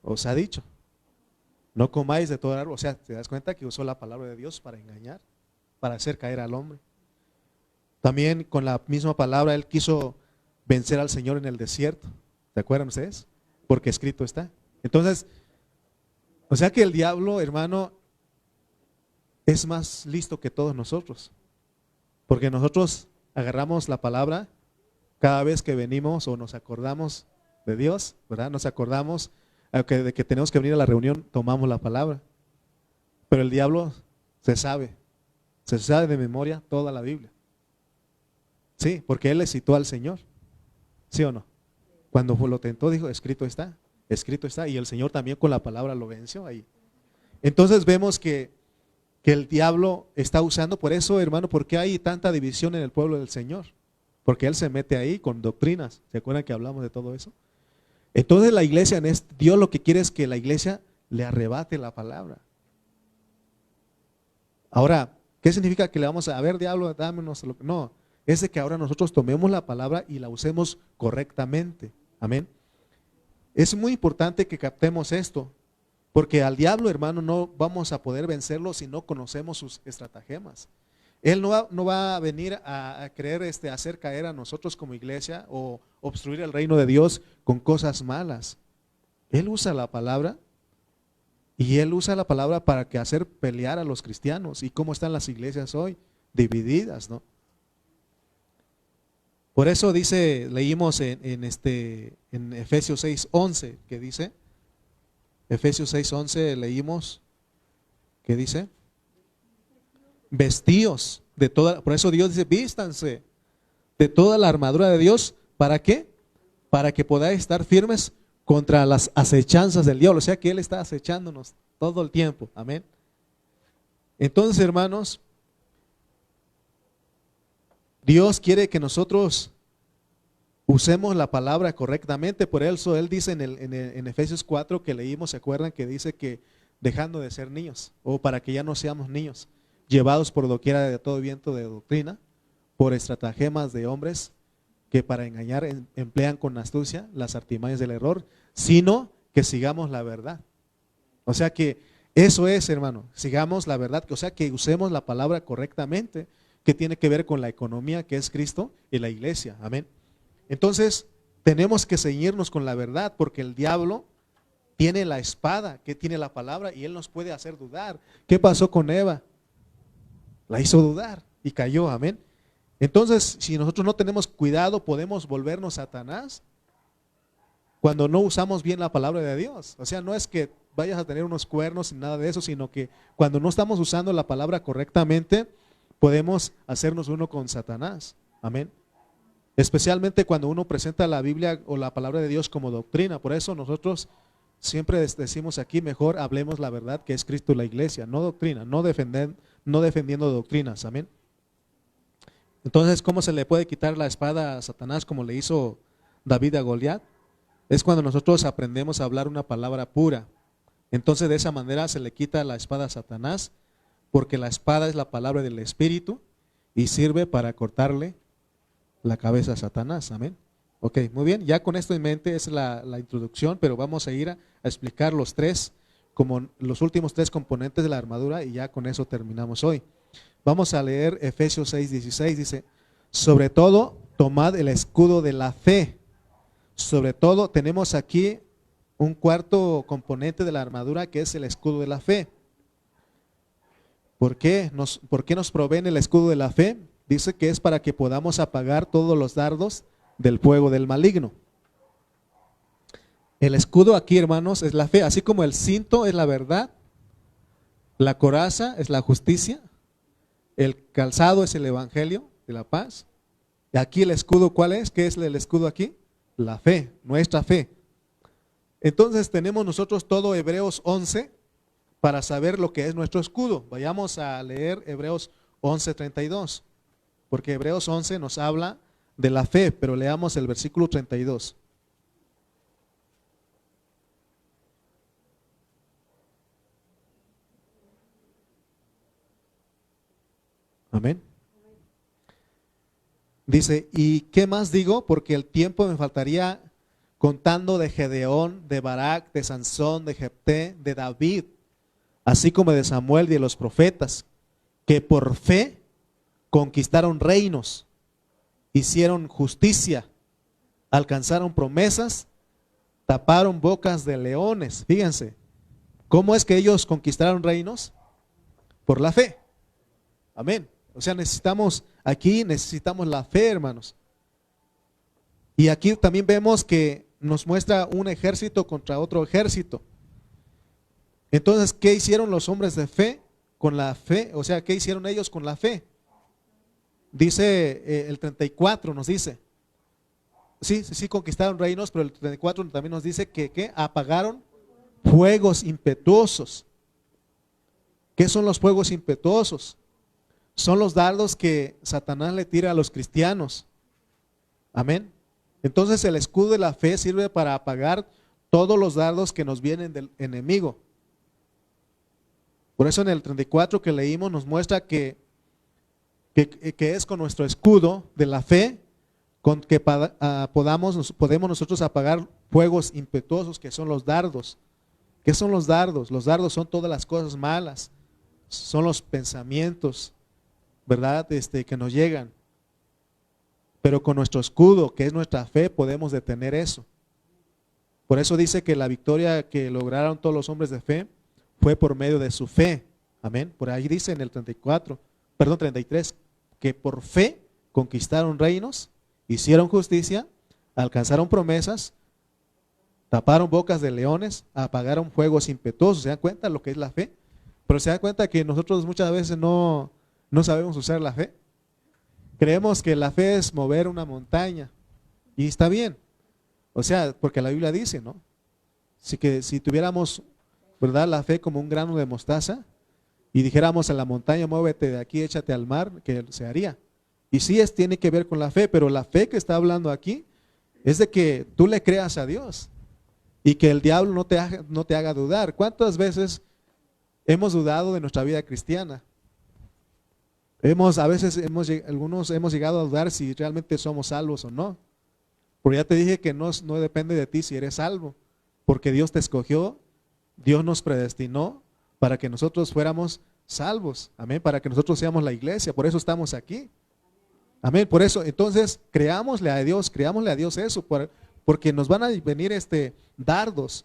os ha dicho. No comáis de todo árbol. O sea, ¿te das cuenta que usó la palabra de Dios para engañar, para hacer caer al hombre? También con la misma palabra él quiso vencer al Señor en el desierto. ¿Se acuerdan ustedes? Porque escrito está. Entonces, o sea que el diablo, hermano, es más listo que todos nosotros. Porque nosotros agarramos la palabra cada vez que venimos o nos acordamos de Dios, ¿verdad? Nos acordamos de que tenemos que venir a la reunión, tomamos la palabra. Pero el diablo se sabe de memoria toda la Biblia. Sí, porque él le citó al Señor. ¿Sí o no? Cuando lo tentó, dijo, escrito está, y el Señor también con la palabra lo venció ahí. Entonces vemos que el diablo está usando, por eso, hermano, ¿por qué hay tanta división en el pueblo del Señor? Porque él se mete ahí con doctrinas. ¿Se acuerdan que hablamos de todo eso? Entonces la iglesia, Dios lo que quiere es que la iglesia le arrebate la palabra. Ahora, ¿qué significa que le vamos a ver, diablo, dámonos lo que no? Es de que ahora nosotros tomemos la palabra y la usemos correctamente. Amén. Es muy importante que captemos esto, porque al diablo, hermano, no vamos a poder vencerlo si no conocemos sus estratagemas. Él no va a venir a querer hacer caer a nosotros como iglesia o obstruir el reino de Dios con cosas malas. Él usa la palabra y él usa la palabra para que hacer pelear a los cristianos. ¿Y cómo están las iglesias hoy? Divididas, ¿no? Por eso leímos en Efesios 6:11, que dice, Efesios 6:11 leímos, que dice, vestíos de toda, por eso Dios dice, vístanse de toda la armadura de Dios, ¿para qué? Para que podáis estar firmes contra las acechanzas del diablo, o sea que Él está acechándonos todo el tiempo, amén. Entonces, hermanos, Dios quiere que nosotros usemos la palabra correctamente, por eso Él dice en Efesios 4 que leímos, ¿se acuerdan? Que dice que dejando de ser niños, o para que ya no seamos niños, llevados por doquiera de todo viento de doctrina, por estratagemas de hombres que para engañar emplean con astucia las artimañas del error, sino que sigamos la verdad. O sea que eso es, hermano, sigamos la verdad, o sea que usemos la palabra correctamente, que tiene que ver con la economía que es Cristo y la iglesia, amén. Entonces tenemos que ceñirnos con la verdad, porque el diablo tiene la espada, que tiene la palabra, y él nos puede hacer dudar. ¿Qué pasó con Eva? La hizo dudar y cayó, amén. Entonces, si nosotros no tenemos cuidado, podemos volvernos Satanás cuando no usamos bien la palabra de Dios. O sea, no es que vayas a tener unos cuernos ni nada de eso, sino que cuando no estamos usando la palabra correctamente, podemos hacernos uno con Satanás, amén. Especialmente cuando uno presenta la Biblia o la palabra de Dios como doctrina. Por eso nosotros siempre decimos aquí, mejor hablemos la verdad que es Cristo y la iglesia, no doctrina, no defendiendo doctrinas, amén. Entonces, ¿cómo se le puede quitar la espada a Satanás como le hizo David a Goliat? Es cuando nosotros aprendemos a hablar una palabra pura. Entonces de esa manera se le quita la espada a Satanás, porque la espada es la palabra del Espíritu y sirve para cortarle la cabeza a Satanás, amén. Ok, muy bien, ya con esto en mente es la introducción, pero vamos a ir a explicar como los últimos tres componentes de la armadura, y ya con eso terminamos hoy. Vamos a leer Efesios 6:16, dice, sobre todo tomad el escudo de la fe. Sobre todo tenemos aquí un cuarto componente de la armadura, que es el escudo de la fe. ¿Por qué nos proveen el escudo de la fe? Dice que es para que podamos apagar todos los dardos del fuego del maligno. El escudo aquí, hermanos, es la fe, así como el cinto es la verdad, la coraza es la justicia, el calzado es el evangelio de la paz. Y aquí el escudo, ¿cuál es? ¿Qué es el escudo aquí? La fe, nuestra fe. Entonces tenemos nosotros todo Hebreos 11 para saber lo que es nuestro escudo. Vayamos a leer Hebreos 11:32. Porque Hebreos 11 nos habla de la fe, pero leamos el versículo 32. Amén. Dice, ¿y qué más digo? Porque el tiempo me faltaría contando de Gedeón, de Barak, de Sansón, de Jefté, de David, así como de Samuel y de los profetas, que por fe conquistaron reinos, hicieron justicia, alcanzaron promesas, taparon bocas de leones. Fíjense, ¿cómo es que ellos conquistaron reinos? Por la fe. Amén. O sea, necesitamos la fe, hermanos. Y aquí también vemos que nos muestra un ejército contra otro ejército. Entonces, ¿qué hicieron los hombres de fe con la fe? O sea, ¿qué hicieron ellos con la fe? Dice el 34 nos dice, sí conquistaron reinos, pero el 34 también nos dice que apagaron fuegos impetuosos. ¿Qué son los fuegos impetuosos? Son los dardos que Satanás le tira a los cristianos. Amén. Entonces el escudo de la fe sirve para apagar todos los dardos que nos vienen del enemigo. Por eso en el 34 que leímos nos muestra que es con nuestro escudo de la fe con que podemos nosotros apagar fuegos impetuosos que son los dardos. ¿Qué son los dardos? Los dardos son todas las cosas malas, son los pensamientos, ¿verdad? Que nos llegan. Pero con nuestro escudo, que es nuestra fe, podemos detener eso. Por eso dice que la victoria que lograron todos los hombres de fe fue por medio de su fe. Amén. Por ahí dice en el 33, que por fe conquistaron reinos, hicieron justicia, alcanzaron promesas, taparon bocas de leones, apagaron fuegos impetuosos. ¿Se dan cuenta lo que es la fe? Pero se dan cuenta que nosotros muchas veces no sabemos usar la fe. Creemos que la fe es mover una montaña y está bien. O sea, porque la Biblia dice, ¿no? Si tuviéramos, ¿verdad?, la fe como un grano de mostaza y dijéramos a la montaña, muévete de aquí, échate al mar, que se haría. Y sí tiene que ver con la fe, pero la fe que está hablando aquí es de que tú le creas a Dios y que el diablo no te haga dudar. ¿Cuántas veces hemos dudado de nuestra vida cristiana? Algunos hemos llegado a dudar si realmente somos salvos o no. Porque ya te dije que no depende de ti si eres salvo, porque Dios te escogió, Dios nos predestinó para que nosotros fuéramos salvos, amén, para que nosotros seamos la iglesia, por eso estamos aquí, amén. Por eso, entonces, creámosle a Dios eso, porque nos van a venir dardos,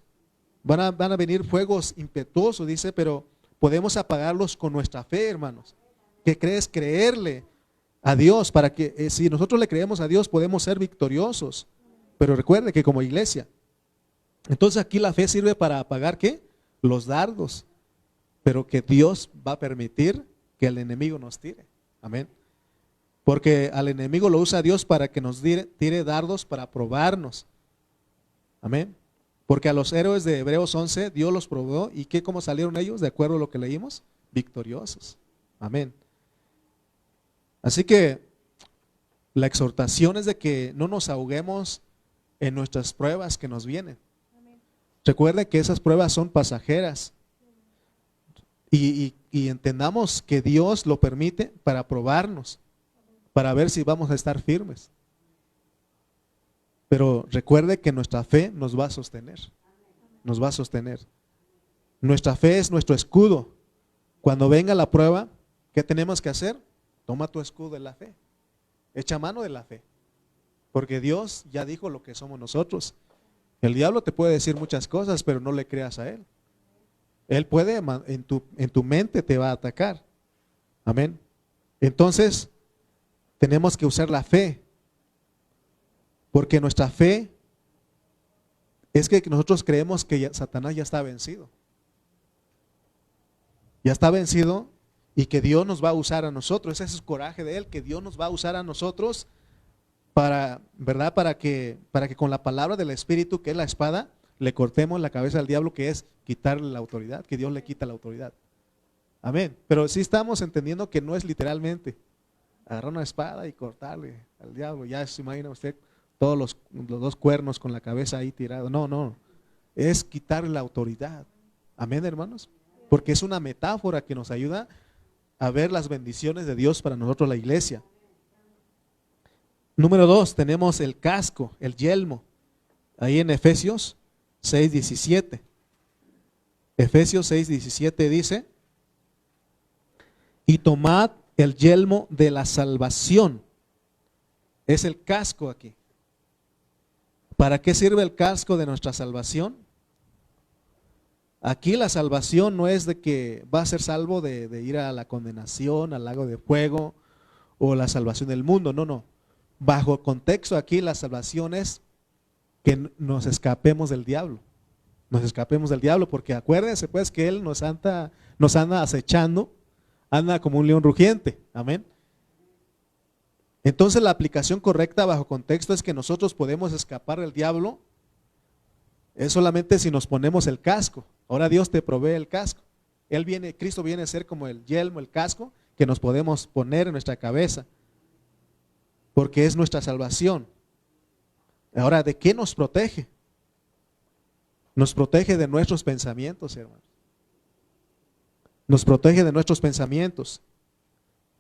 van a venir fuegos impetuosos, dice, pero podemos apagarlos con nuestra fe, hermanos. ¿Qué crees? Creerle a Dios, para que si nosotros le creemos a Dios podemos ser victoriosos. Pero recuerde que como iglesia, entonces aquí la fe sirve para apagar ¿qué? Los dardos, pero que Dios va a permitir que el enemigo nos tire. Amén. Porque al enemigo lo usa Dios para que nos tire dardos para probarnos. Amén. Porque a los héroes de Hebreos 11 Dios los probó y ¿cómo salieron ellos? De acuerdo a lo que leímos, victoriosos. Amén. Así que la exhortación es de que no nos ahoguemos en nuestras pruebas que nos vienen. Amén. Recuerden que esas pruebas son pasajeras y entendamos que Dios lo permite para probarnos, para ver si vamos a estar firmes. Pero recuerde que nuestra fe nos va a sostener, nos va a sostener. Nuestra fe es nuestro escudo. Cuando venga la prueba, ¿qué tenemos que hacer? Toma tu escudo de la fe, echa mano de la fe, porque Dios ya dijo lo que somos nosotros. El diablo te puede decir muchas cosas, pero no le creas a él. Él puede, en tu mente te va a atacar. Amén. Entonces, tenemos que usar la fe, porque nuestra fe es que nosotros creemos que Satanás ya está vencido. Ya está vencido. Y que Dios nos va a usar a nosotros, ese es el coraje de Él, que Dios nos va a usar a nosotros para, ¿verdad? Para que con la palabra del Espíritu, que es la espada, le cortemos la cabeza al diablo, que es quitarle la autoridad, que Dios le quita la autoridad. Amén. Pero sí estamos entendiendo que no es literalmente agarrar una espada y cortarle al diablo. Ya se imagina usted todos los dos cuernos con la cabeza ahí tirado. No, es quitarle la autoridad. Amén, hermanos. Porque es una metáfora que nos ayuda a ver las bendiciones de Dios para nosotros, la iglesia. Número 2, tenemos el casco, el yelmo. Ahí en Efesios 6:17. Efesios 6:17 dice: y tomad el yelmo de la salvación. Es el casco aquí. ¿Para qué sirve el casco de nuestra salvación? Aquí la salvación no es de que va a ser salvo de ir a la condenación, al lago de fuego o la salvación del mundo. No. Bajo contexto aquí la salvación es que nos escapemos del diablo. Nos escapemos del diablo, porque acuérdense pues que Él nos anda acechando, anda como un león rugiente. Amén. Entonces la aplicación correcta bajo contexto es que nosotros podemos escapar del diablo, es solamente si nos ponemos el casco. Ahora Dios te provee el casco. Cristo viene a ser como el yelmo, el casco que nos podemos poner en nuestra cabeza, porque es nuestra salvación. Ahora, ¿de qué nos protege? Nos protege de nuestros pensamientos, hermanos. Nos protege de nuestros pensamientos.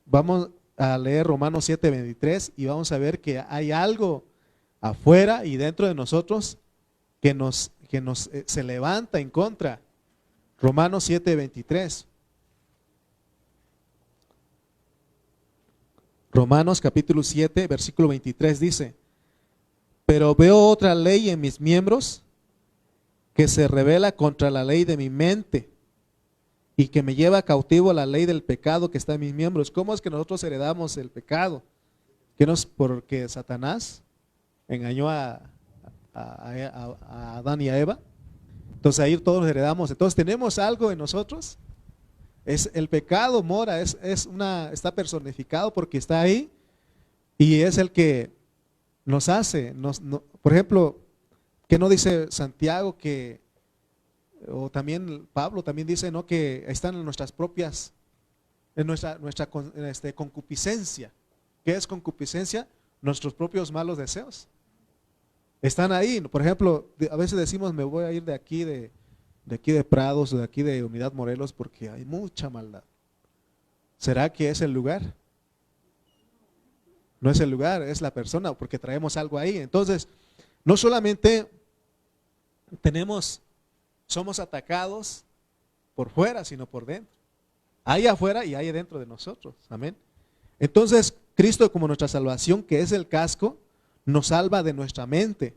Vamos a leer Romanos 7:23 y vamos a ver que hay algo afuera y dentro de nosotros que nos se levanta en contra. Romanos 7:23. Romanos capítulo 7, versículo 23 dice: pero veo otra ley en mis miembros que se rebela contra la ley de mi mente y que me lleva cautivo a la ley del pecado que está en mis miembros. ¿Cómo es que nosotros heredamos el pecado? Porque Satanás engañó a Adán y a Eva. Entonces ahí todos heredamos. Entonces tenemos algo en nosotros. Es el pecado mora, está personificado porque está ahí y es el que nos hace. Por ejemplo, ¿qué no dice Santiago o también Pablo también dice, ¿no?, que están en nuestras propias, en nuestra concupiscencia? ¿Qué es concupiscencia? Nuestros propios malos deseos. Están ahí. Por ejemplo, a veces decimos, me voy a ir de aquí de Prados o de aquí de Unidad Morelos porque hay mucha maldad. ¿Será que es el lugar? No es el lugar, es la persona, porque traemos algo ahí. Entonces, no solamente somos atacados por fuera, sino por dentro. Hay afuera y hay dentro de nosotros. Amén. Entonces, Cristo como nuestra salvación, que es el casco, nos salva de nuestra mente.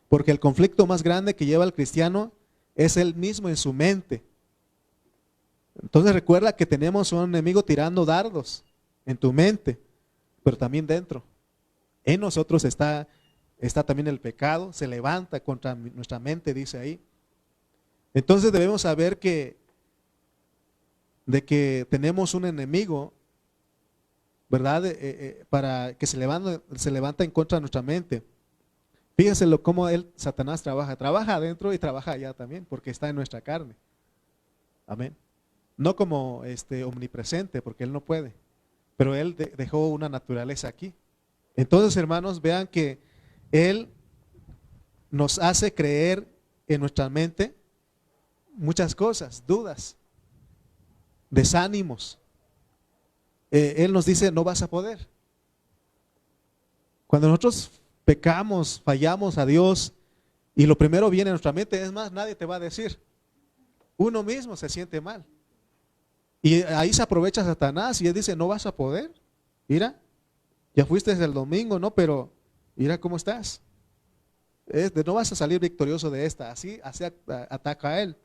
Porque el conflicto más grande que lleva el cristiano es él mismo en su mente. Entonces recuerda que tenemos un enemigo tirando dardos en tu mente, pero también dentro. En nosotros está también el pecado, se levanta contra nuestra mente, dice ahí. Entonces debemos saber de que tenemos un enemigo, ¿verdad? Para que se levanta en contra de nuestra mente. Fíjense cómo Satanás trabaja adentro y trabaja allá también, porque está en nuestra carne. Amén. No como omnipresente, porque él no puede, pero él dejó una naturaleza aquí. Entonces, hermanos, vean que él nos hace creer en nuestra mente muchas cosas, dudas, desánimos. Él nos dice, no vas a poder. Cuando nosotros pecamos, fallamos a Dios y lo primero viene a nuestra mente, es más, nadie te va a decir. Uno mismo se siente mal. Y ahí se aprovecha Satanás y él dice, no vas a poder. Mira, ya fuiste el domingo, ¿no? Pero mira cómo estás. No vas a salir victorioso de esta. Así ataca a él.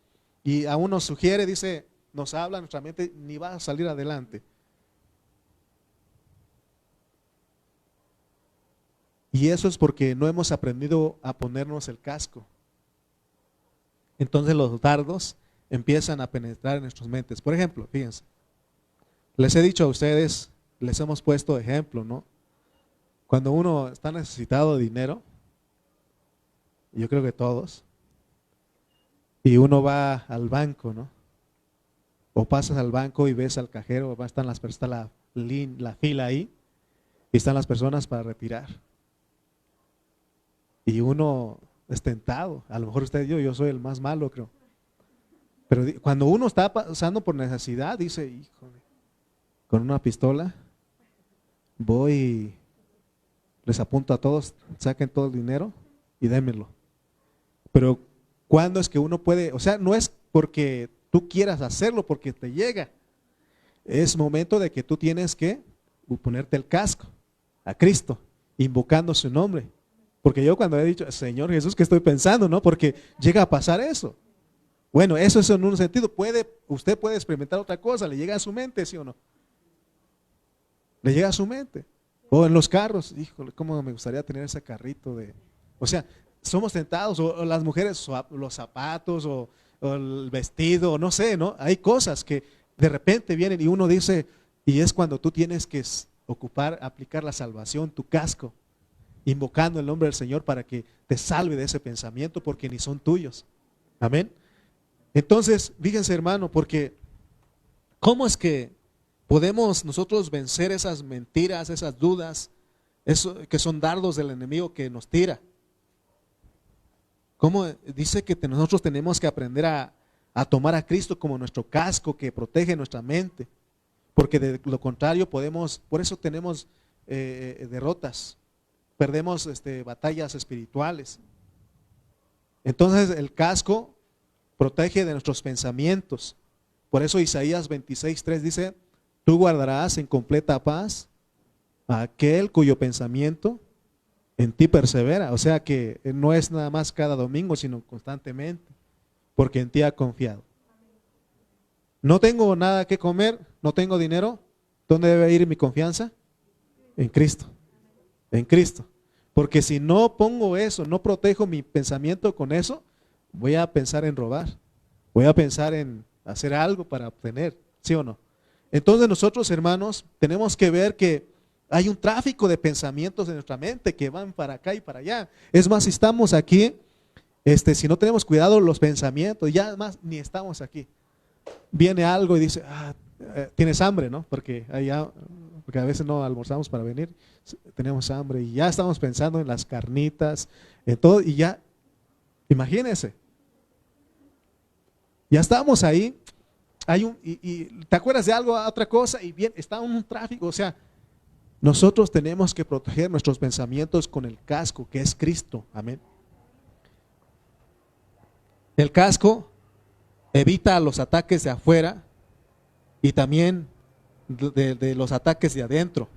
Y aún nos sugiere, dice, nos habla nuestra mente, ni vas a salir adelante. Y eso es porque no hemos aprendido a ponernos el casco. Entonces los dardos empiezan a penetrar en nuestras mentes. Por ejemplo, fíjense, les he dicho a ustedes, les hemos puesto ejemplo, ¿no? Cuando uno está necesitado de dinero, yo creo que todos, y uno va al banco, ¿no? O pasas al banco y ves al cajero, está la fila ahí, y están las personas para retirar. Y uno es tentado, a lo mejor yo soy el más malo, creo. Pero cuando uno está pasando por necesidad, dice, híjole, con una pistola, voy y les apunto a todos, saquen todo el dinero y démelo. Pero ¿cuándo es que uno puede? O sea, no es porque tú quieras hacerlo, porque te llega. Es momento de que tú tienes que ponerte el casco a Cristo, invocando su nombre. Porque yo cuando he dicho, Señor Jesús, ¿qué estoy pensando? ¿No? Porque llega a pasar eso. Bueno, eso es en un sentido. Usted puede experimentar otra cosa, le llega a su mente, ¿sí o no? Le llega a su mente. O en los carros, híjole, cómo me gustaría tener ese carrito de... O sea, somos tentados, o las mujeres, los zapatos, o el vestido, o no sé, ¿no? Hay cosas que de repente vienen y uno dice, y es cuando tú tienes que aplicar la salvación, tu casco, invocando el nombre del Señor para que te salve de ese pensamiento, porque ni son tuyos. Amén. Entonces, fíjense, hermano, porque ¿cómo es que podemos nosotros vencer esas mentiras, esas dudas, eso que son dardos del enemigo que nos tira? ¿Cómo dice que nosotros tenemos que aprender a tomar a Cristo como nuestro casco que protege nuestra mente? Porque de lo contrario por eso tenemos derrotas, perdemos batallas espirituales. Entonces el casco protege de nuestros pensamientos. Por eso Isaías 26:3 dice: tú guardarás en completa paz a aquel cuyo pensamiento en ti persevera. O sea que no es nada más cada domingo, sino constantemente, porque en ti ha confiado. No tengo nada que comer, no tengo dinero. ¿Dónde debe ir mi confianza? En Cristo. En Cristo. Porque si no pongo eso, no protejo mi pensamiento con eso, voy a pensar en robar. Voy a pensar en hacer algo para obtener, ¿sí o no? Entonces nosotros, hermanos, tenemos que ver que hay un tráfico de pensamientos en nuestra mente que van para acá y para allá. Es más, si estamos aquí, si no tenemos cuidado los pensamientos, ya además ni estamos aquí. Viene algo y dice: tienes hambre, ¿no? Porque a veces no almorzamos para venir, tenemos hambre y ya estamos pensando en las carnitas, en todo, y ya, imagínense, ya estamos ahí, y te acuerdas de algo, otra cosa, y bien, está un tráfico. O sea, nosotros tenemos que proteger nuestros pensamientos con el casco que es Cristo. Amén. El casco evita los ataques de afuera y también de los ataques de adentro.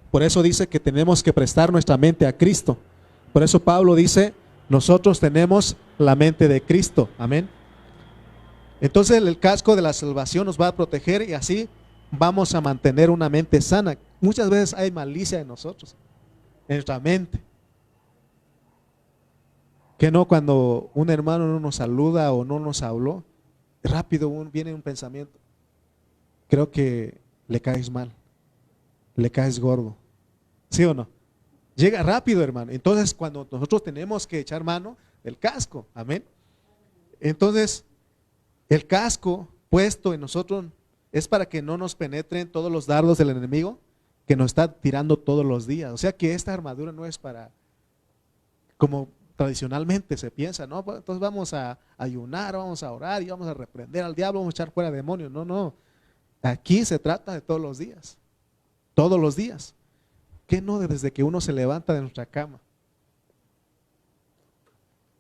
Por eso dice que tenemos que prestar nuestra mente a Cristo. Por eso Pablo dice: nosotros tenemos la mente de Cristo. Amén. Entonces el casco de la salvación nos va a proteger y así vamos a mantener una mente sana. Muchas veces hay malicia en nosotros, en nuestra mente. Que no, cuando un hermano no nos saluda o no nos habló, rápido viene un pensamiento: creo que le caes mal, le caes gordo. ¿Sí o no? Llega rápido, hermano. Entonces cuando nosotros tenemos que echar mano del casco, amén. Entonces el casco puesto en nosotros es para que no nos penetren todos los dardos del enemigo que nos está tirando todos los días. O sea que esta armadura no es para, como tradicionalmente se piensa, ¿no? Pues entonces vamos a ayunar, vamos a orar y vamos a reprender al diablo, vamos a echar fuera demonios. No, no. Aquí se trata de todos los días. Todos los días. ¿Qué no desde que uno se levanta de nuestra cama?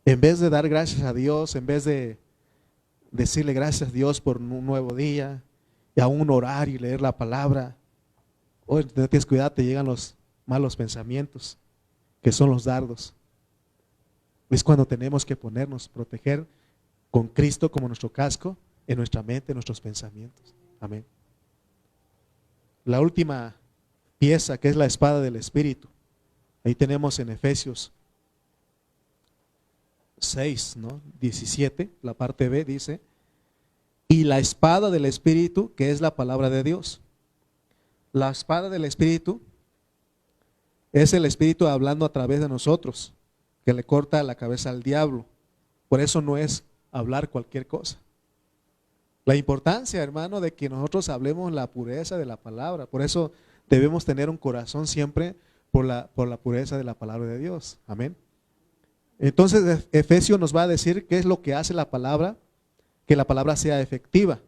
En vez de dar gracias a Dios, en vez de decirle gracias a Dios por un nuevo día, y aún orar y leer la palabra, hoy tienes cuidado, te llegan los malos pensamientos, que son los dardos. Es cuando tenemos que proteger con Cristo como nuestro casco en nuestra mente, en nuestros pensamientos. Amén. La última pieza, que es la espada del Espíritu. Ahí tenemos en Efesios 6, ¿no? 17, la parte B dice: y la espada del Espíritu, que es la palabra de Dios. La espada del Espíritu es el Espíritu hablando a través de nosotros, que le corta la cabeza al diablo. Por eso no es hablar cualquier cosa. La importancia, hermano, de que nosotros hablemos la pureza de la palabra. Por eso debemos tener un corazón siempre por la pureza de la palabra de Dios. Amén. Entonces Efesios nos va a decir qué es lo que hace la palabra, que la palabra sea efectiva.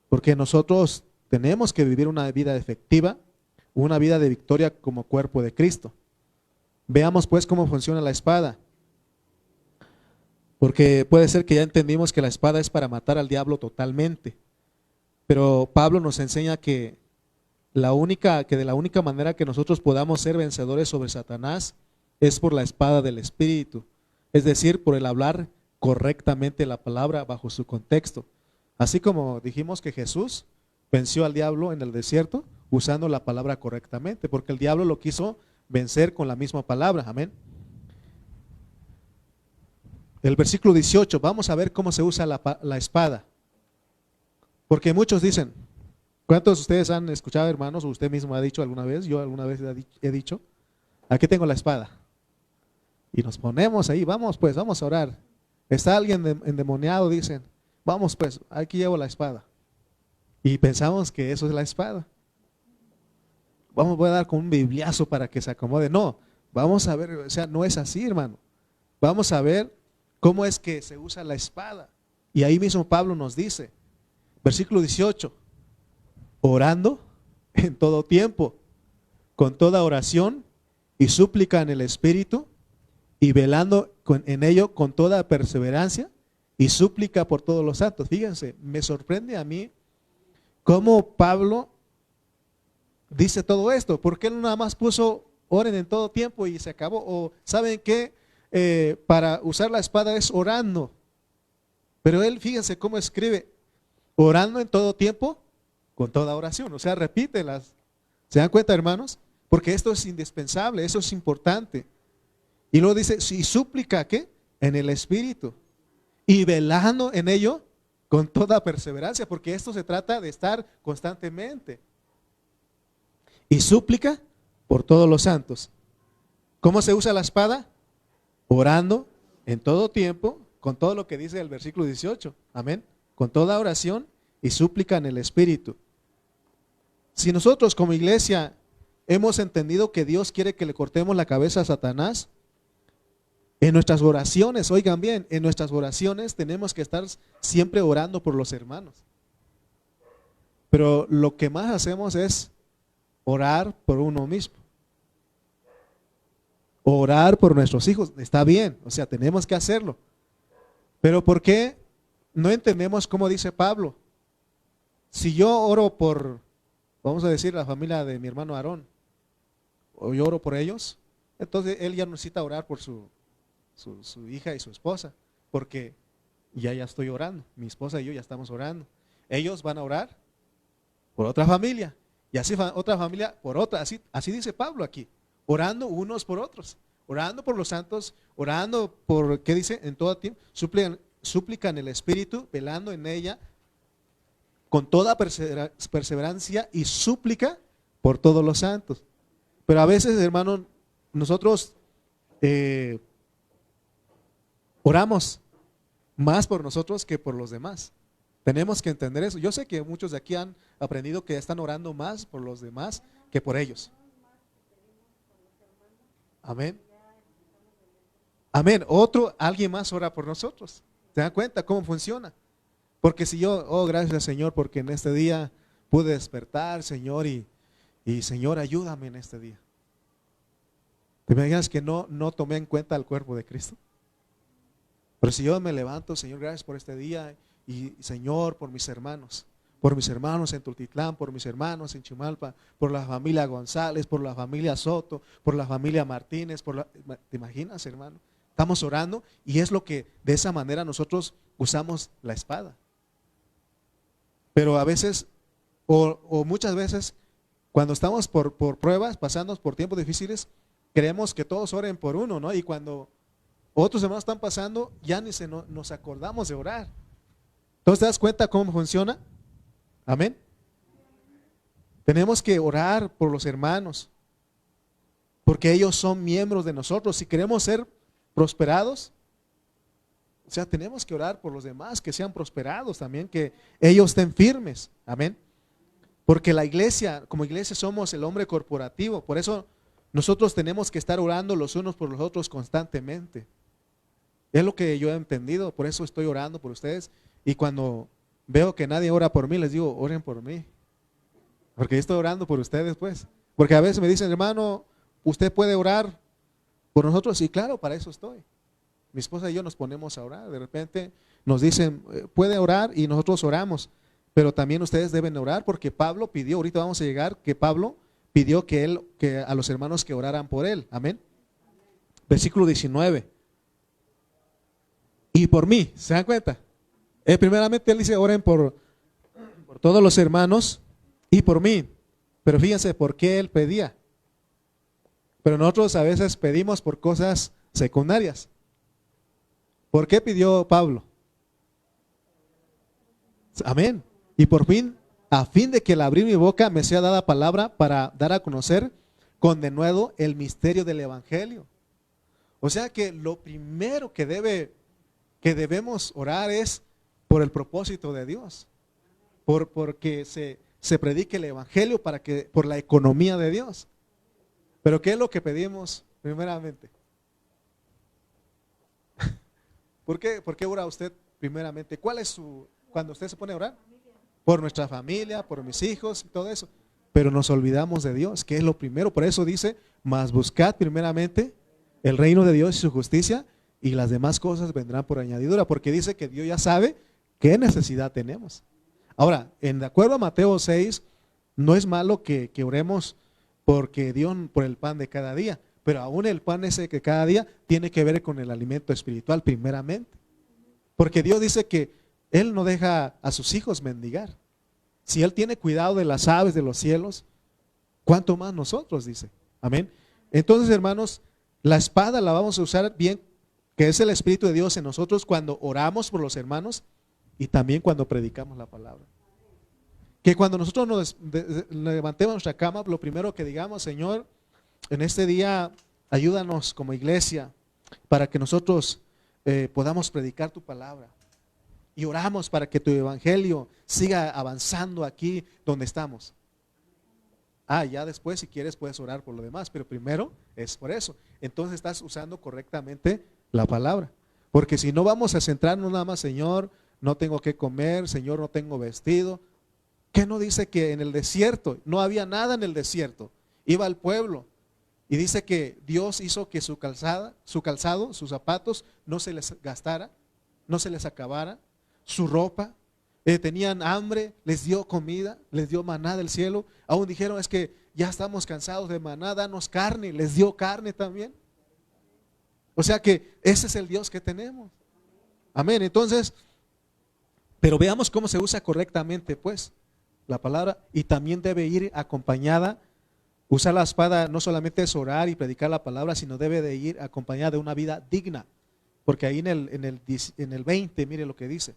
Porque nosotros tenemos que vivir una vida efectiva, una vida de victoria como cuerpo de Cristo. Veamos pues cómo funciona la espada. Porque puede ser que ya entendimos que la espada es para matar al diablo totalmente. Pero Pablo nos enseña que de la única manera que nosotros podamos ser vencedores sobre Satanás es por la espada del Espíritu. Es decir, por el hablar correctamente la palabra bajo su contexto. Así como dijimos que Jesús venció al diablo en el desierto usando la palabra correctamente, porque el diablo lo quiso vencer con la misma palabra. Amén. El versículo 18, vamos a ver cómo se usa la espada. Porque muchos dicen, ¿Cuántos de ustedes han escuchado, hermanos, o usted mismo ha dicho alguna vez, yo alguna vez he dicho, aquí tengo la espada? Y nos ponemos ahí, vamos pues, vamos a orar. Está alguien endemoniado, dicen, vamos pues, aquí llevo la espada. Y pensamos que eso es la espada. Voy a dar con un bibliazo para que se acomode. No, vamos a ver, o sea, no es así, hermano. Vamos a ver cómo es que se usa la espada. Y ahí mismo Pablo nos dice, versículo 18, orando en todo tiempo, con toda oración y súplica en el Espíritu, y velando en ello con toda perseverancia y súplica por todos los santos. Fíjense, me sorprende a mí cómo Pablo dice todo esto. ¿Por qué no nada más puso oren en todo tiempo y se acabó? O ¿saben qué? Para usar la espada es orando. Pero él, fíjense cómo escribe, orando en todo tiempo, con toda oración. O sea, repítelas. ¿Se dan cuenta, hermanos? Porque esto es indispensable, eso es importante. Y luego dice, si súplica, ¿qué? En el Espíritu. Y velando en ello con toda perseverancia, porque esto se trata de estar constantemente. Y súplica por todos los santos. ¿Cómo se usa la espada? Orando en todo tiempo, con todo lo que dice el versículo 18. Amén. Con toda oración y súplica en el Espíritu. Si nosotros como iglesia hemos entendido que Dios quiere que le cortemos la cabeza a Satanás, en nuestras oraciones, oigan bien, en nuestras oraciones tenemos que estar siempre orando por los hermanos. Pero lo que más hacemos es orar por uno mismo. Orar por nuestros hijos, está bien, o sea, tenemos que hacerlo. Pero ¿por qué no entendemos cómo dice Pablo? Si yo oro por, vamos a decir, la familia de mi hermano Aarón, o yo oro por ellos, entonces él ya necesita orar por su hija y su esposa, porque ya estoy orando, mi esposa y yo ya estamos orando. Ellos van a orar por otra familia, y así otra familia por otra, así dice Pablo aquí, orando unos por otros, orando por los santos, orando por, ¿qué dice? En todo tiempo, súplica en el Espíritu, velando en ella, con toda perseverancia y súplica por todos los santos. Pero a veces, hermanos, nosotros oramos más por nosotros que por los demás. Tenemos que entender eso. Yo sé que muchos de aquí han aprendido que están orando más por los demás que por ellos. Amén. Amén. Alguien más ora por nosotros. ¿Se dan cuenta cómo funciona? Porque si yo, oh, gracias Señor, porque en este día pude despertar, Señor, y Señor, ayúdame en este día. ¿Te imaginas que no tomé en cuenta el cuerpo de Cristo? Pero si yo me levanto, Señor, gracias por este día, y Señor, por mis hermanos en Tultitlán, por mis hermanos en Chimalpa, por la familia González, por la familia Soto, por la familia Martínez, ¿te imaginas, hermano? Estamos orando y es lo que de esa manera nosotros usamos la espada. Pero a veces, o muchas veces, cuando estamos por pruebas, pasando por tiempos difíciles, queremos que todos oren por uno, ¿no? Y cuando otros hermanos están pasando, ya ni nos acordamos de orar. Entonces, ¿te das cuenta cómo funciona? Amén. Tenemos que orar por los hermanos, porque ellos son miembros de nosotros. Si queremos ser prosperados, o sea, tenemos que orar por los demás, que sean prosperados también, que ellos estén firmes. Amén. Porque la iglesia, como iglesia somos el hombre corporativo, por eso nosotros tenemos que estar orando los unos por los otros constantemente. Es lo que yo he entendido, por eso estoy orando por ustedes. Y cuando veo que nadie ora por mí, les digo, oren por mí. Porque yo estoy orando por ustedes, pues. Porque a veces me dicen, hermano, ¿usted puede orar por nosotros? Y claro, para eso estoy. Mi esposa y yo nos ponemos a orar. De repente nos dicen, puede orar, y nosotros oramos. Pero también ustedes deben orar, porque Pablo pidió, ahorita vamos a llegar, que Pablo pidió que a los hermanos que oraran por él. Amén. Versículo 19. Y por mí, ¿se dan cuenta? Primeramente él dice, oren por todos los hermanos y por mí. Pero fíjense por qué él pedía. Pero nosotros a veces pedimos por cosas secundarias. ¿Por qué pidió Pablo? Amén. Y por fin a fin de que al abrir mi boca me sea dada palabra para dar a conocer con denuedo el misterio del evangelio. O sea que lo primero que debemos orar es por el propósito de Dios, porque se predique el evangelio por la economía de Dios. Pero ¿qué es lo que pedimos primeramente? ¿Por qué ora usted primeramente? Cuando usted se pone a orar? Por nuestra familia, por mis hijos y todo eso. Pero nos olvidamos de Dios, que es lo primero. Por eso dice, mas buscad primeramente el reino de Dios y su justicia, y las demás cosas vendrán por añadidura, porque dice que Dios ya sabe qué necesidad tenemos. Ahora, de acuerdo a Mateo 6, no es malo que oremos porque Dios por el pan de cada día, pero aún el pan ese que cada día tiene que ver con el alimento espiritual primeramente. Porque Dios dice que Él no deja a sus hijos mendigar. Si Él tiene cuidado de las aves de los cielos, ¿cuánto más nosotros? Dice. Amén. Entonces, hermanos, la espada la vamos a usar bien, que es el Espíritu de Dios en nosotros cuando oramos por los hermanos y también cuando predicamos la palabra. Que cuando nosotros nos levantemos nuestra cama, lo primero que digamos, Señor, en este día ayúdanos como iglesia para que nosotros podamos predicar tu palabra. Y oramos para que tu evangelio siga avanzando aquí donde estamos. Ya después si quieres puedes orar por lo demás, pero primero es por eso. Entonces estás usando correctamente la palabra. Porque si no vamos a centrarnos nada más, Señor, no tengo que comer, Señor, no tengo vestido. ¿Qué no dice que en el desierto, no había nada en el desierto? Iba al pueblo y dice que Dios hizo que su calzado, sus zapatos no se les gastara, no se les acabara, su ropa, tenían hambre, les dio comida, les dio maná del cielo. Aún dijeron, es que ya estamos cansados de maná, danos carne, les dio carne también. O sea que ese es el Dios que tenemos. Amén. Entonces, pero veamos cómo se usa correctamente pues la palabra, y también debe ir acompañada. Usar la espada no solamente es orar y predicar la palabra, sino debe de ir acompañada de una vida digna. Porque ahí en el 20, mire lo que dice.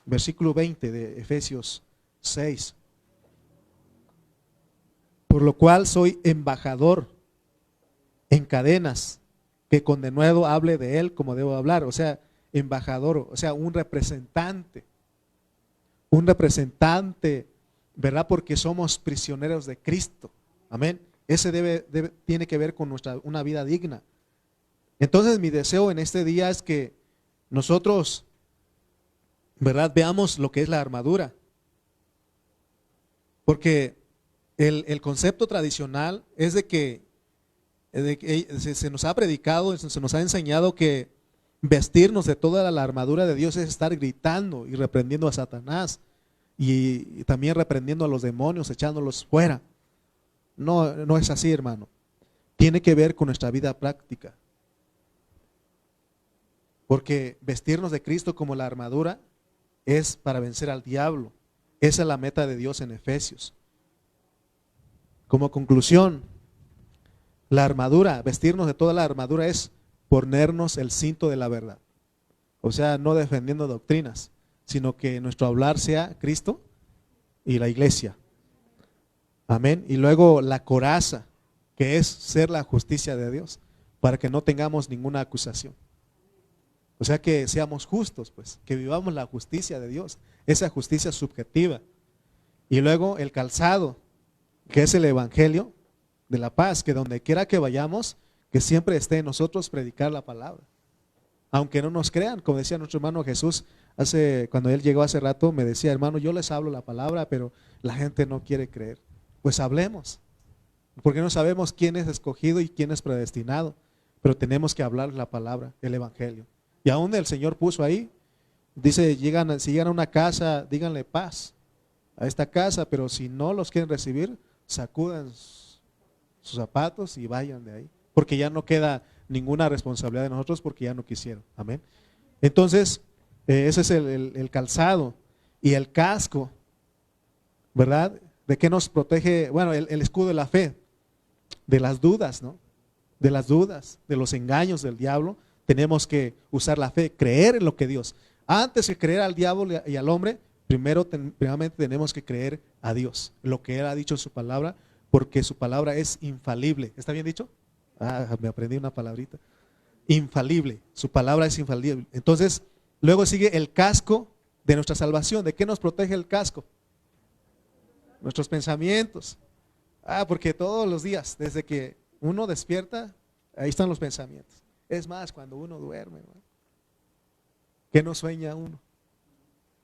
Versículo 20 de Efesios 6. Por lo cual soy embajador en cadenas, que con denuedo hable de él como debo hablar. O sea, embajador, o sea, un representante, ¿verdad? Porque somos prisioneros de Cristo. Amén. Ese tiene que ver con una vida digna. Entonces mi deseo en este día es que nosotros, ¿verdad?, veamos lo que es la armadura. Porque el concepto tradicional es de que se nos ha predicado, se nos ha enseñado que vestirnos de toda la armadura de Dios es estar gritando y reprendiendo a Satanás y también reprendiendo a los demonios, echándolos fuera. No es así, hermano. Tiene que ver con nuestra vida práctica. Porque vestirnos de Cristo como la armadura es para vencer al diablo. Esa es la meta de Dios en Efesios. Como conclusión, la armadura, vestirnos de toda la armadura es ponernos el cinto de la verdad. O sea, no defendiendo doctrinas, sino que nuestro hablar sea Cristo y la iglesia. Amén. Y luego la coraza, que es ser la justicia de Dios, para que no tengamos ninguna acusación. O sea, que seamos justos, pues, que vivamos la justicia de Dios, esa justicia subjetiva. Y luego el calzado, que es el evangelio de la paz, que donde quiera que vayamos, que siempre esté en nosotros predicar la palabra. Aunque no nos crean, como decía nuestro hermano Jesús, cuando él llegó hace rato, me decía, hermano, yo les hablo la palabra, pero la gente no quiere creer. Pues hablemos, porque no sabemos quién es escogido y quién es predestinado, pero tenemos que hablar la palabra, el evangelio. Y aún el Señor puso ahí, dice, si llegan a una casa, díganle paz a esta casa, pero si no los quieren recibir, sacudan sus zapatos y vayan de ahí, porque ya no queda ninguna responsabilidad de nosotros porque ya no quisieron. Amén. Entonces, ese es el calzado y el casco, ¿verdad? ¿De qué nos protege? Bueno, el escudo de la fe, de las dudas, ¿no? De las dudas, de los engaños del diablo. Tenemos que usar la fe, creer en lo que Dios. Antes que creer al diablo y al hombre, primeramente tenemos que creer a Dios, lo que Él ha dicho en su palabra, porque su palabra es infalible. ¿Está bien dicho? Me aprendí una palabrita. Infalible, su palabra es infalible. Entonces, luego sigue el casco de nuestra salvación. ¿De qué nos protege el casco? Nuestros pensamientos. Porque todos los días, desde que uno despierta, ahí están los pensamientos. Es más, cuando uno duerme, ¿no? ¿Qué no sueña uno?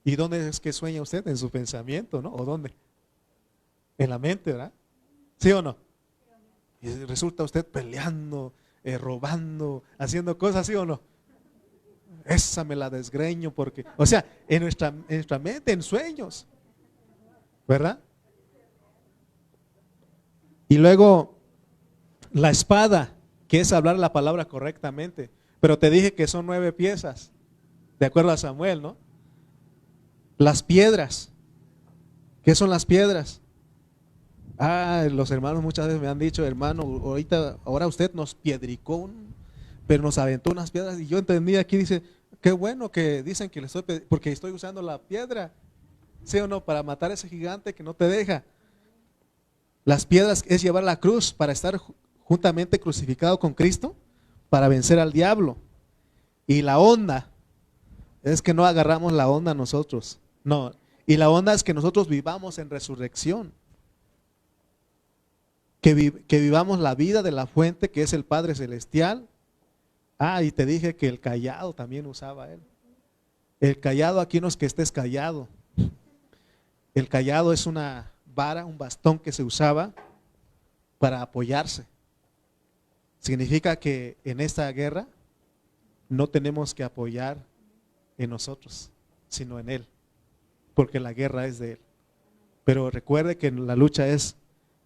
¿Y dónde es que sueña usted? En su pensamiento, ¿no? ¿O dónde? En la mente, ¿verdad? ¿Sí o no? Y resulta usted peleando, robando, haciendo cosas, ¿sí o no? Esa me la desgreño porque, o sea, en nuestra mente, en sueños, ¿verdad? Y luego la espada, que es hablar la palabra correctamente. Pero te dije que son 9 piezas, de acuerdo a Samuel, ¿no? Las piedras. ¿Qué son las piedras? Los hermanos muchas veces me han dicho, hermano, ahora usted nos piedricó, pero nos aventó unas piedras. Y yo entendí aquí, dice, qué bueno que dicen que porque estoy usando la piedra, ¿sí o no? Para matar a ese gigante que no te deja. Las piedras es llevar la cruz para estar juntamente crucificado con Cristo, para vencer al diablo. Y la onda es que no agarramos la onda nosotros, no. Y la onda es que nosotros vivamos en resurrección, que vivamos la vida de la fuente que es el Padre Celestial. Y te dije que el cayado también usaba él. El cayado aquí no es que estés callado. El cayado es una vara, un bastón que se usaba para apoyarse. Significa que en esta guerra no tenemos que apoyar en nosotros, sino en Él, porque la guerra es de Él. Pero recuerde que la lucha es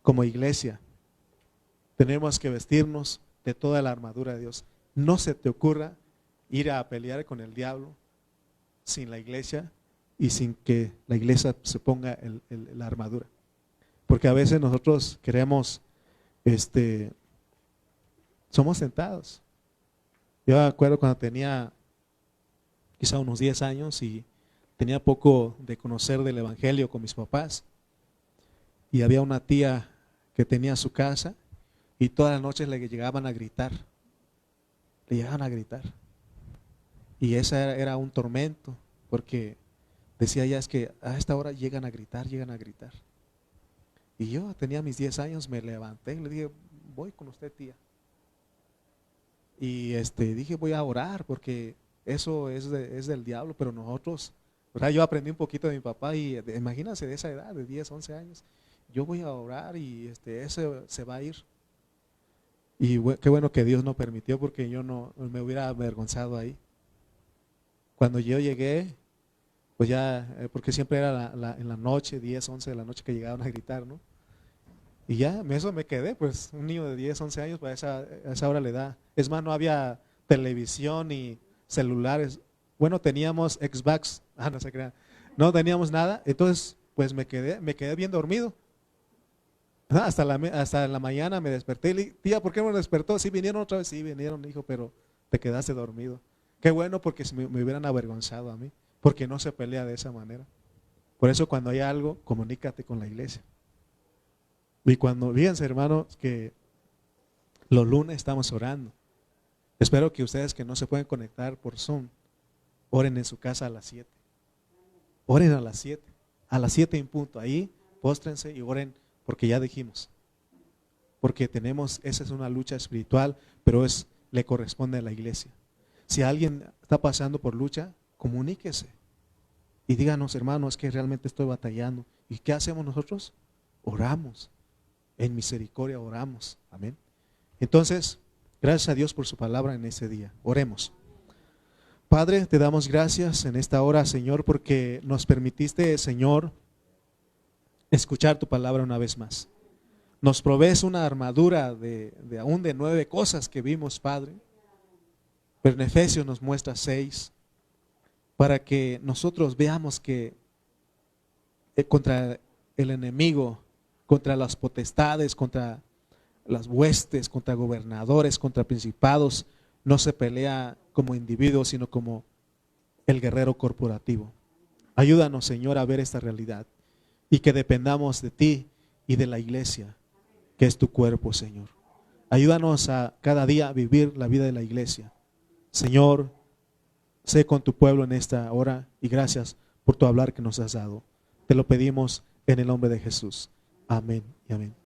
como iglesia. Tenemos que vestirnos de toda la armadura de Dios. No se te ocurra ir a pelear con el diablo sin la iglesia y sin que la iglesia se ponga la armadura. Porque a veces nosotros queremos, somos tentados. Yo me acuerdo cuando tenía quizá unos 10 años y tenía poco de conocer del evangelio con mis papás. Y había una tía que tenía su casa y todas las noches le llegaban a gritar. Le llegaban a gritar. Y esa era un tormento, porque decía ella, es que a esta hora llegan a gritar, llegan a gritar. Y yo tenía mis 10 años, me levanté y le dije, voy con usted, tía. Y dije, voy a orar porque eso es del diablo, pero nosotros, yo aprendí un poquito de mi papá y imagínense de esa edad, de 10, 11 años, yo voy a orar y ese se va a ir. Y qué bueno que Dios no permitió, porque yo no me hubiera avergonzado ahí. Cuando yo llegué, pues ya, porque siempre era en la noche, 10, 11 de la noche que llegaban a gritar, ¿no? Y ya, eso me quedé, pues un niño de 10, 11 años, pues a esa hora le da. Es más, no había televisión ni celulares. Bueno, teníamos Xbox, no se crean. No teníamos nada, entonces pues me quedé bien dormido. Hasta la mañana me desperté y le dije, tía, ¿por qué me despertó? Sí, vinieron otra vez, sí, vinieron, hijo, pero te quedaste dormido. Qué bueno, porque si me hubieran avergonzado a mí, porque no se pelea de esa manera. Por eso cuando hay algo, comunícate con la iglesia. Y fíjense, hermanos, que los lunes estamos orando. Espero que ustedes que no se pueden conectar por Zoom, oren en su casa a las 7. Oren a las 7. A las 7 en punto. Ahí, póstrense y oren, porque ya dijimos. Porque esa es una lucha espiritual, pero le corresponde a la iglesia. Si alguien está pasando por lucha, comuníquese. Y díganos, hermanos, que realmente estoy batallando. ¿Y qué hacemos nosotros? Oramos. En misericordia oramos. Amén. Entonces, gracias a Dios por su palabra en ese día. Oremos. Padre, te damos gracias en esta hora, Señor, porque nos permitiste, Señor, escuchar tu palabra una vez más. Nos provees una armadura aún de 9 cosas que vimos, Padre. Pero en Efesios nos muestra 6, para que nosotros veamos que contra el enemigo, contra las potestades, contra las huestes, contra gobernadores, contra principados, no se pelea como individuo, sino como el guerrero corporativo. Ayúdanos, Señor, a ver esta realidad y que dependamos de ti y de la iglesia, que es tu cuerpo, Señor. Ayúdanos a cada día vivir la vida de la iglesia. Señor, sé con tu pueblo en esta hora y gracias por tu hablar que nos has dado. Te lo pedimos en el nombre de Jesús. Amén y amén.